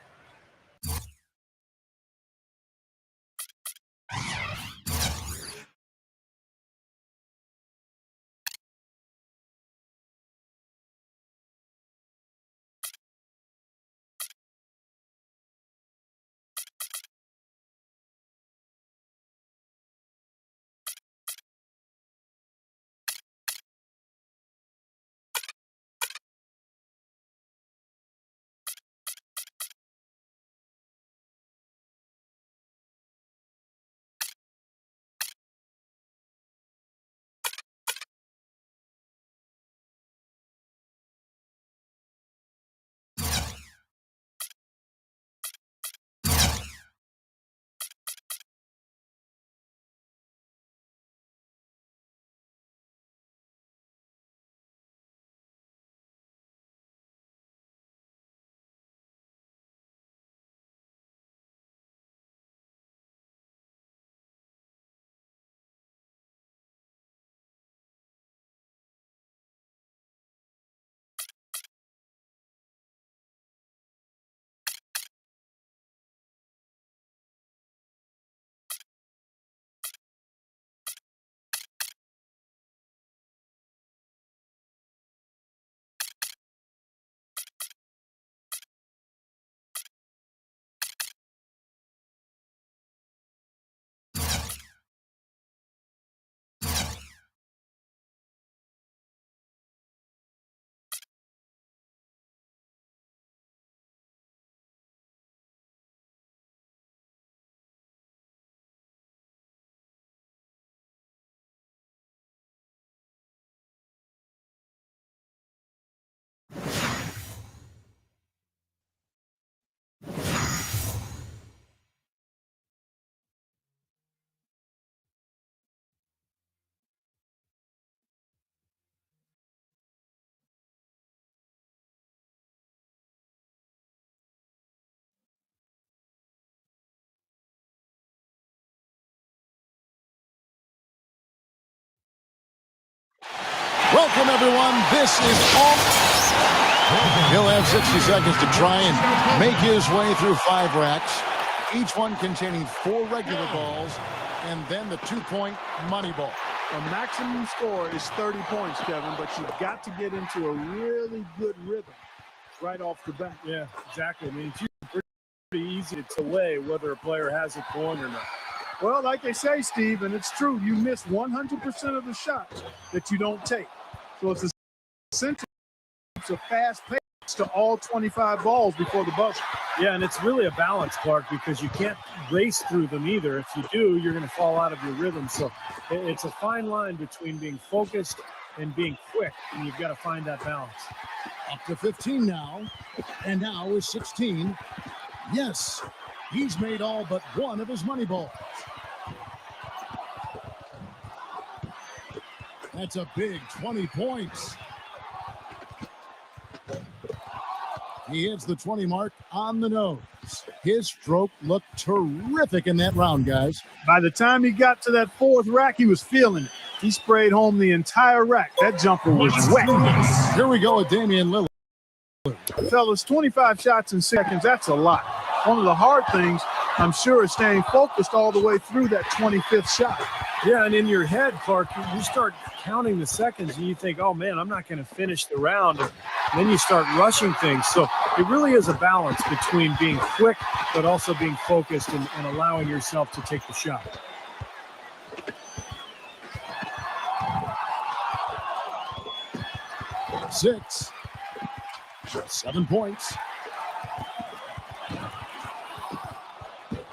Welcome, everyone. This is all. He'll have 60 seconds to try and make his way through 5 racks, each one containing 4 regular balls, and then the 2-point money ball. A maximum score is 30 points, Kevin, but you've got to get into a really good rhythm right off the bat. Yeah, exactly. I mean, it's usually pretty easy to tell away whether a player has it going or not. Well, like they say, Steve, and it's true, you miss 100% of the shots that you don't take. So it's essentially a fast pace to all 25 balls before the buzzer. Yeah, and it's really a balance, Clark, because you can't race through them either. If you do, you're going to fall out of your rhythm. So it's a fine line between being focused and being quick, and you've got to find that balance. Up to 15 now, and now is 16. Yes, he's made all but one of his money balls. That's a big 20 points. He hits the 20 mark on the nose. His stroke looked terrific in that round, guys. By the time he got to that 4th rack, he was feeling it. He sprayed home the entire rack. That jumper was wet. Here we go with Damian Lillard. Fellas, 25 shots in seconds, that's a lot. One of the hard things, I'm sure, is staying focused all the way through that 25th shot. Yeah, and in your head, Clark, you start counting the seconds and you think, oh, man, I'm not going to finish the round. And then you start rushing things. So it really is a balance between being quick but also being focused and allowing yourself to take the shot. Six. 7 points.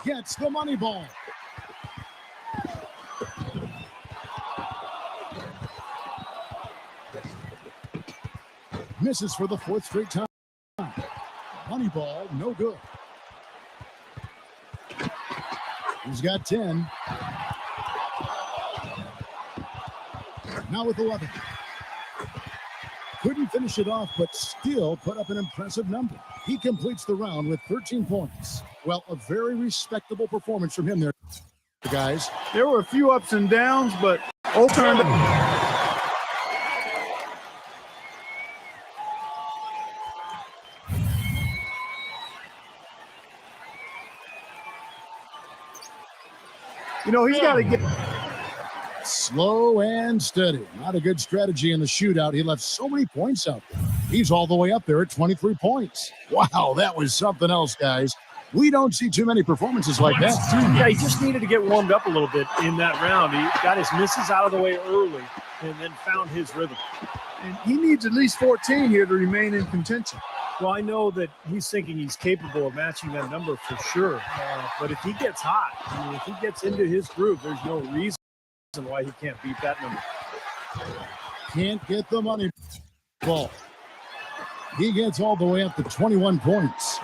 gets the money ball. Misses for the fourth straight time. Money ball, no good. He's got 10. Now with 11. Couldn't finish it off, but still put up an impressive number. He completes the round with 13 points. Well, a very respectable performance from him there, guys. There were a few ups and downs, but all turned out. You know, he's got to get slow and steady. Not a good strategy in the shootout. He left so many points out there. He's all the way up there at 23 points. Wow, that was something else, guys. We don't see too many performances like that. Yeah, he just needed to get warmed up a little bit in that round. He got his misses out of the way early and then found his rhythm. And he needs at least 14 here to remain in contention. Well, I know that he's thinking he's capable of matching that number for sure. But if he gets hot, I mean, if he gets into his groove, there's no reason why he can't beat that number. Can't get the money ball. He gets all the way up to 21 points.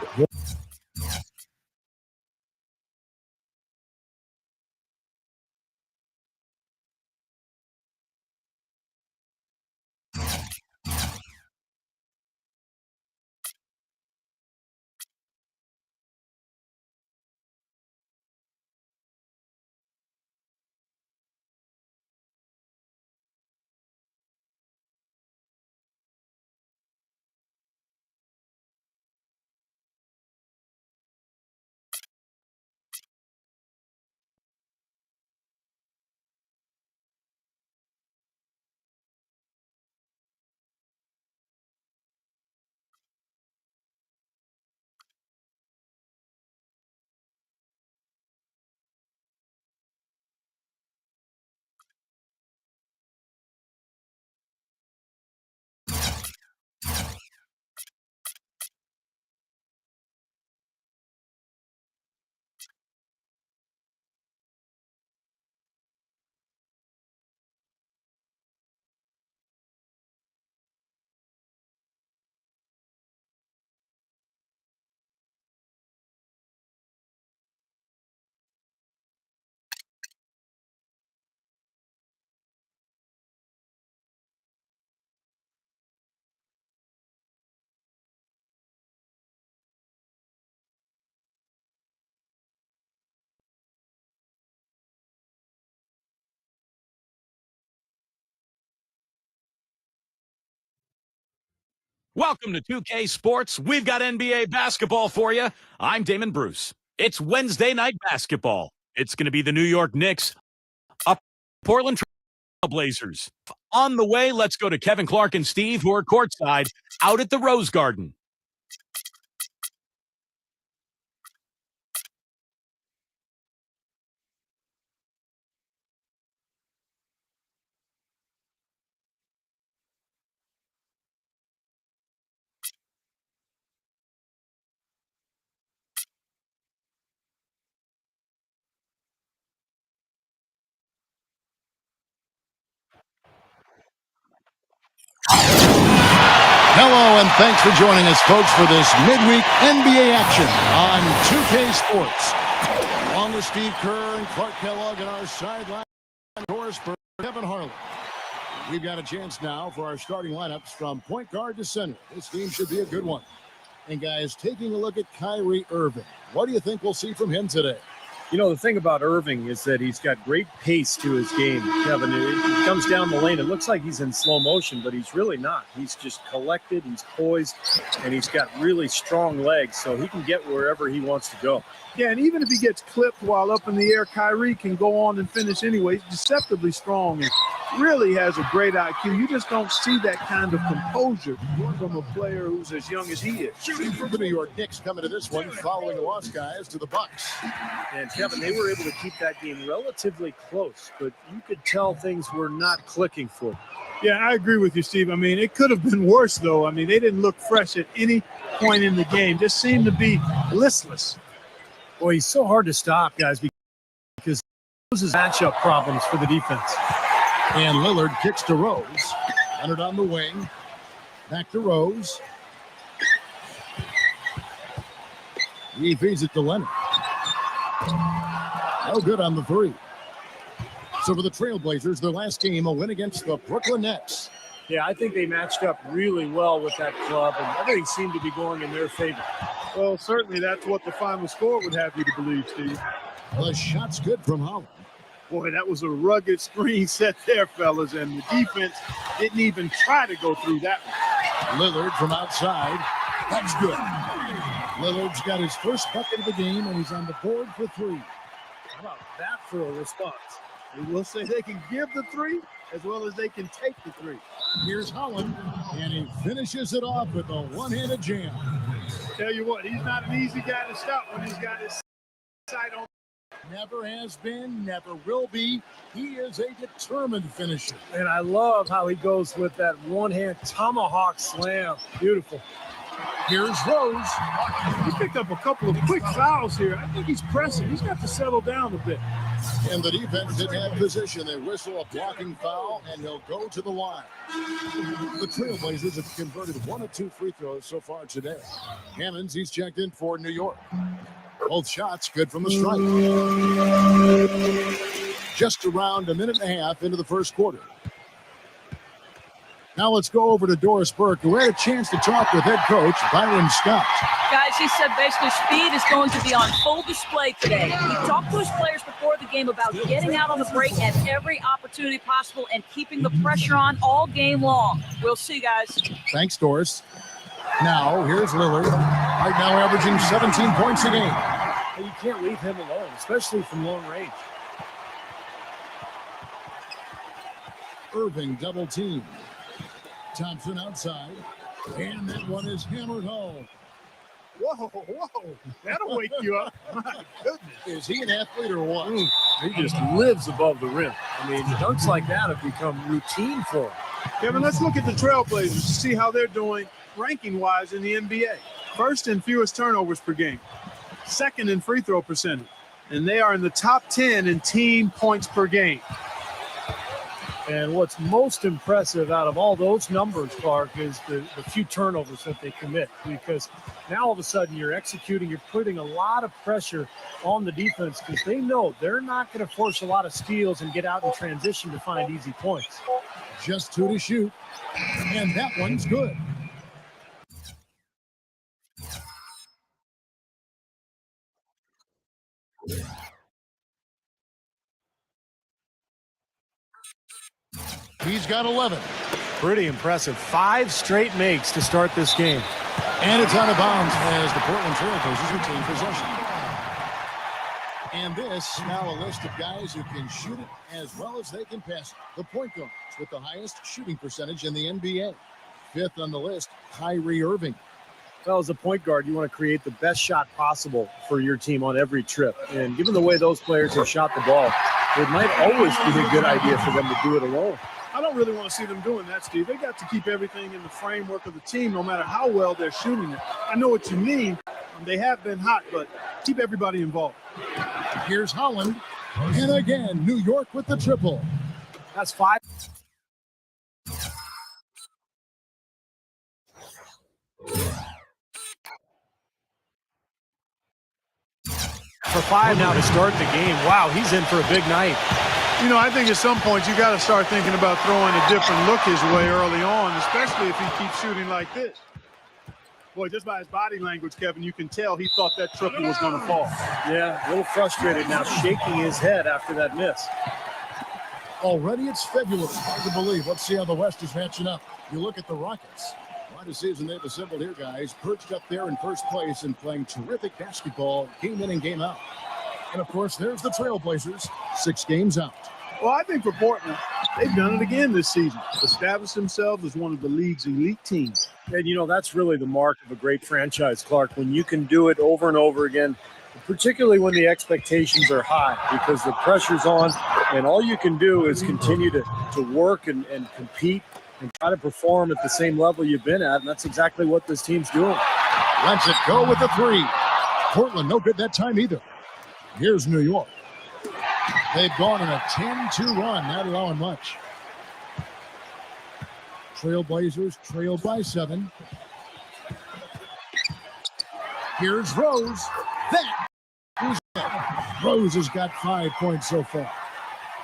Welcome to 2K Sports. We've got NBA basketball for you. I'm Damon Bruce. It's Wednesday night basketball. It's going to be the New York Knicks up Portland Trail Blazers. On the way, let's go to Kevin Clark and Steve, who are courtside out at the Rose Garden. Hello, and thanks for joining us, folks, for this midweek NBA action on 2K Sports. Along with Steve Kerr and Clark Kellogg on our sideline, of course, for Kevin Harlan. We've got a chance now for our starting lineups from point guard to center. This game should be a good one. And, guys, taking a look at Kyrie Irving, what do you think we'll see from him today? You know, the thing about Irving is that he's got great pace to his game, Kevin. It comes down the lane. It looks like he's in slow motion, but he's really not. He's just collected, he's poised, and he's got really strong legs, so he can get wherever he wants to go. Yeah, and even if he gets clipped while up in the air, Kyrie can go on and finish anyway. He's deceptively strong and really has a great IQ. You just don't see that kind of composure from a player who's as young as he is. The New York Knicks coming to this one following a loss, guys, to the Bucks. And, Kevin, they were able to keep that game relatively close, but you could tell things were not clicking for them. Yeah, I agree with you, Steve. I mean, it could have been worse, though. I mean, they didn't look fresh at any point in the game. Just seemed to be listless. Boy, he's so hard to stop, guys, because those is matchup problems for the defense. And Lillard kicks to Rose. Leonard on the wing. Back to Rose. He feeds it to Leonard. No good on the three. So for the Trailblazers, their last game, a win against the Brooklyn Nets. Yeah, I think they matched up really well with that club, and everything seemed to be going in their favor. Well, certainly that's what the final score would have you to believe, Steve. The shot's good from Holland. Boy, that was a rugged screen set there, fellas, and the defense didn't even try to go through that one. Lillard from outside. That's good. Lillard's got his first bucket of the game, and he's on the board for three. How about that for a response? We will say they can give the three as well as they can take the three. Here's Holland, and he finishes it off with a one-handed jam. Tell you what, he's not an easy guy to stop when he's got his sight on. Never has been, never will be. He is a determined finisher. And I love how he goes with that one-hand tomahawk slam. Beautiful. Here's Rose. He picked up a couple of quick fouls here. I think he's pressing. He's got to settle down a bit. And the defense didn't have position. They whistle a blocking foul, and he'll go to the line. The Trailblazers have converted 1 of 2 free throws so far today. Hammonds, he's checked in for New York. Both shots good from the stripe. Just around a minute and a half into the first quarter. Now let's go over to Doris Burke, who had a chance to talk with head coach Byron Scott. Guys, he said basically speed is going to be on full display today. He talked to his players before the game about getting out on the break at every opportunity possible and keeping the pressure on all game long. We'll see, guys. Thanks, Doris. Now, here's Lillard, right now averaging 17 points a game. You can't leave him alone, especially from long range. Irving double team. Thompson outside, and that one is hammered home. Whoa, that'll wake you up. My goodness. Is he an athlete or what? He just lives above the rim. I mean, dunks like that have become routine for him. Kevin, let's look at the Trailblazers to see how they're doing ranking-wise in the NBA. First in fewest turnovers per game. Second in free throw percentage. And they are in the top 10 in team points per game. And what's most impressive out of all those numbers, Clark, is the few turnovers that they commit. Because now all of a sudden you're executing, you're putting a lot of pressure on the defense because they know they're not going to force a lot of steals and get out in transition to find easy points. Just 2 to shoot, and that one's good. He's got 11. Pretty impressive. 5 straight makes to start this game. And it's out of bounds as the Portland Trailblazers retain possession. And this now a list of guys who can shoot it as well as they can pass it. The point guards with the highest shooting percentage in the NBA. 5th on the list, Kyrie Irving. Well, as a point guard, you want to create the best shot possible for your team on every trip. And given the way those players have shot the ball, it might always be a good idea for them to do it alone. I don't really want to see them doing that, Steve. They got to keep everything in the framework of the team, no matter how well they're shooting it. I know what you mean. They have been hot, but keep everybody involved. Here's Holland. And again, New York with the triple. That's 5. For 5 now to start the game. Wow, he's in for a big night. You know, I think at some point you got to start thinking about throwing a different look his way early on, especially if he keeps shooting like this. Boy, just by his body language, Kevin, you can tell he thought that triple was going to fall. Yeah, a little frustrated now, shaking his head after that miss. Already it's February. Hard to believe. Let's see how the West is matching up. You look at the Rockets. Quite a season they've assembled here, guys. Perched up there in first place and playing terrific basketball game in and game out. And, of course, there's the Trailblazers, 6 games out. Well, I think for Portland, they've done it again this season. Established themselves as one of the league's elite teams. And, you know, that's really the mark of a great franchise, Clark, when you can do it over and over again, particularly when the expectations are high because the pressure's on and all you can do is continue to work and compete and try to perform at the same level you've been at, and that's exactly what this team's doing. Lets it go with the 3. Portland, no good that time either. Here's New York. They've gone on a 10-2 run, not allowing much. Trailblazers trail by 7. Here's Rose. That is it. Rose has got 5 points so far.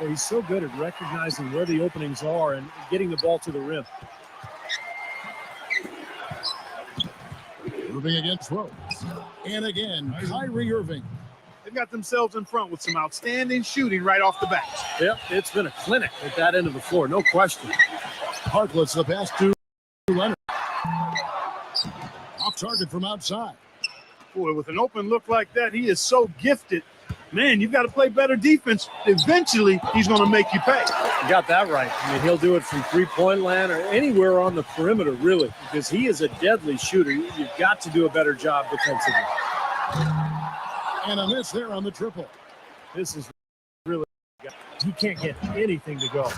Well, he's so good at recognizing where the openings are and getting the ball to the rim. Irving against Rose. And again, Kyrie Irving. They've got themselves in front with some outstanding shooting right off the bat. Yep, it's been a clinic at that end of the floor, no question. Harkless the pass to Leonard. Off target from outside. Boy, with an open look like that, he is so gifted. Man, you've got to play better defense. Eventually, he's going to make you pay. You got that right. I mean, he'll do it from three-point land or anywhere on the perimeter, really, because he is a deadly shooter. You've got to do a better job defensively. And a miss there on the triple. This is really, he can't get anything to go.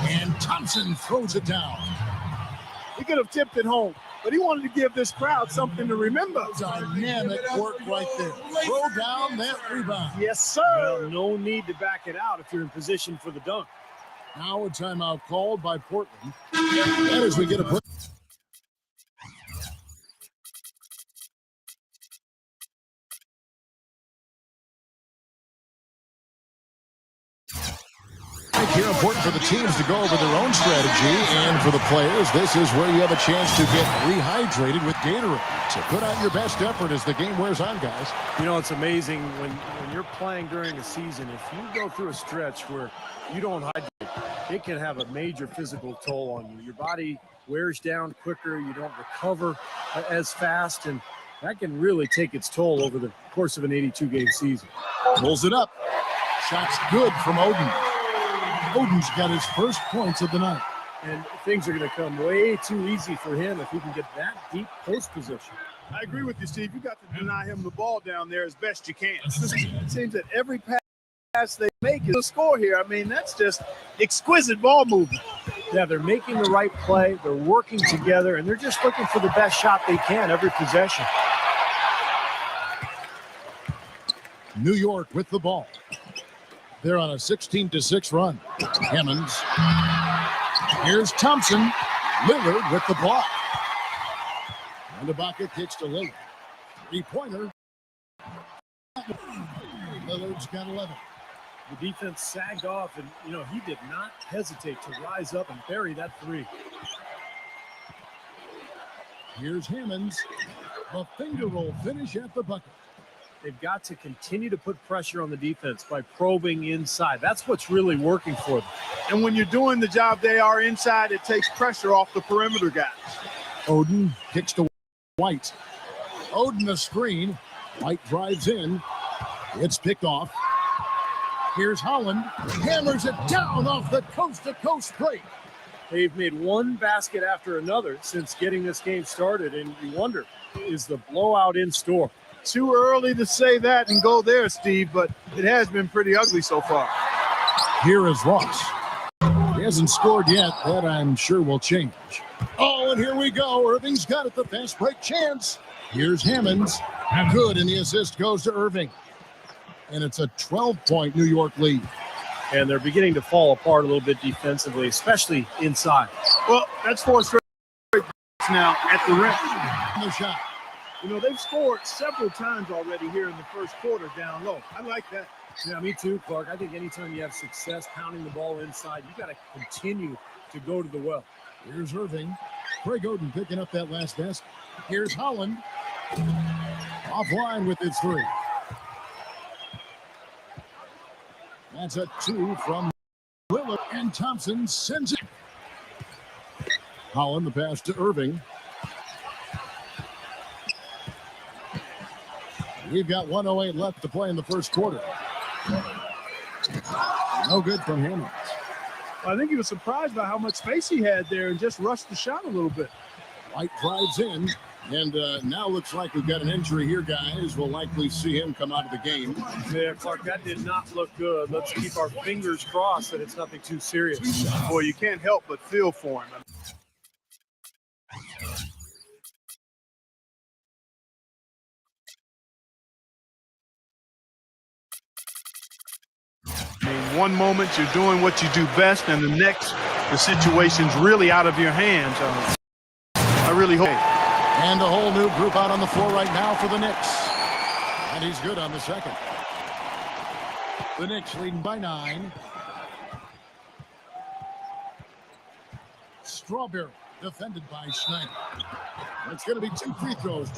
And Thompson throws it down. He could have tipped it home, but he wanted to give this crowd something to remember. Dynamic work right there. Throw down that rebound. Yes, sir. Well, no need to back it out if you're in position for the dunk. Now a timeout called by Portland. And as we get a break. Here, important for the teams to go over their own strategy, and for the players, this is where you have a chance to get rehydrated with Gatorade. So put out your best effort as the game wears on, guys. You know, it's amazing when you're playing during a season, if you go through a stretch where you don't hydrate, it can have a major physical toll on you. Your body wears down quicker, you don't recover as fast, and that can really take its toll over the course of an 82-game season. Pulls it up. Shot's good from Oden. Oden's got his first points of the night. And things are going to come way too easy for him if he can get that deep post position. I agree with you, Steve. You got to deny him the ball down there as best you can. It seems that every pass they make is a score here. I mean, that's just exquisite ball movement. Yeah, they're making the right play. They're working together, and they're just looking for the best shot they can every possession. New York with the ball. They're on a 16-6 run. Hammonds. Here's Thompson. Lillard with the block. And Ibaka kicks to Lillard. Three-pointer. Lillard's got 11. The defense sagged off, and, you know, he did not hesitate to rise up and bury that three. Here's Hammonds. A finger roll finish at the bucket. They've got to continue to put pressure on the defense by probing inside. That's what's really working for them. And when you're doing the job they are inside, it takes pressure off the perimeter guys. Oden kicks to White. Oden a screen. White drives in. It's picked off. Here's Holland. Hammers it down off the coast-to-coast break. They've made one basket after another since getting this game started, and you wonder, is the blowout in store? Too early to say that and go there, Steve, but it has been pretty ugly so far. Here is Ross. He hasn't scored yet. That I'm sure will change. Oh, and here we go. Irving's got it, the fast break chance. Here's Hammonds. Good, and the assist goes to Irving. And it's a 12-point New York lead. And they're beginning to fall apart a little bit defensively, especially inside. Well, that's 4 straight now at the rim. The shot. You know, they've scored several times already here in the first quarter down low. I like that. Yeah, me too, Clark. I think anytime you have success pounding the ball inside, you got to continue to go to the well. Here's Irving. Craig Oden picking up that last basket. Here's Holland. Offline with his three. That's a 2 from Lillard, and Thompson sends it. Holland the pass to Irving. We've got 1:08 left to play in the first quarter. No good from Hammonds. I think he was surprised by how much space he had there and just rushed the shot a little bit. White drives in, and now looks like we've got an injury here, guys. We'll likely see him come out of the game. Yeah, Clark, that did not look good. Let's keep our fingers crossed that it's nothing too serious. Boy, you can't help but feel for him. One moment you're doing what you do best, and the next, the situation's really out of your hands. I really hope. And a whole new group out on the floor right now for the Knicks. And he's good on the second. The Knicks leading by 9. Strawberry defended by Schneider. It's going to be 2 free throws.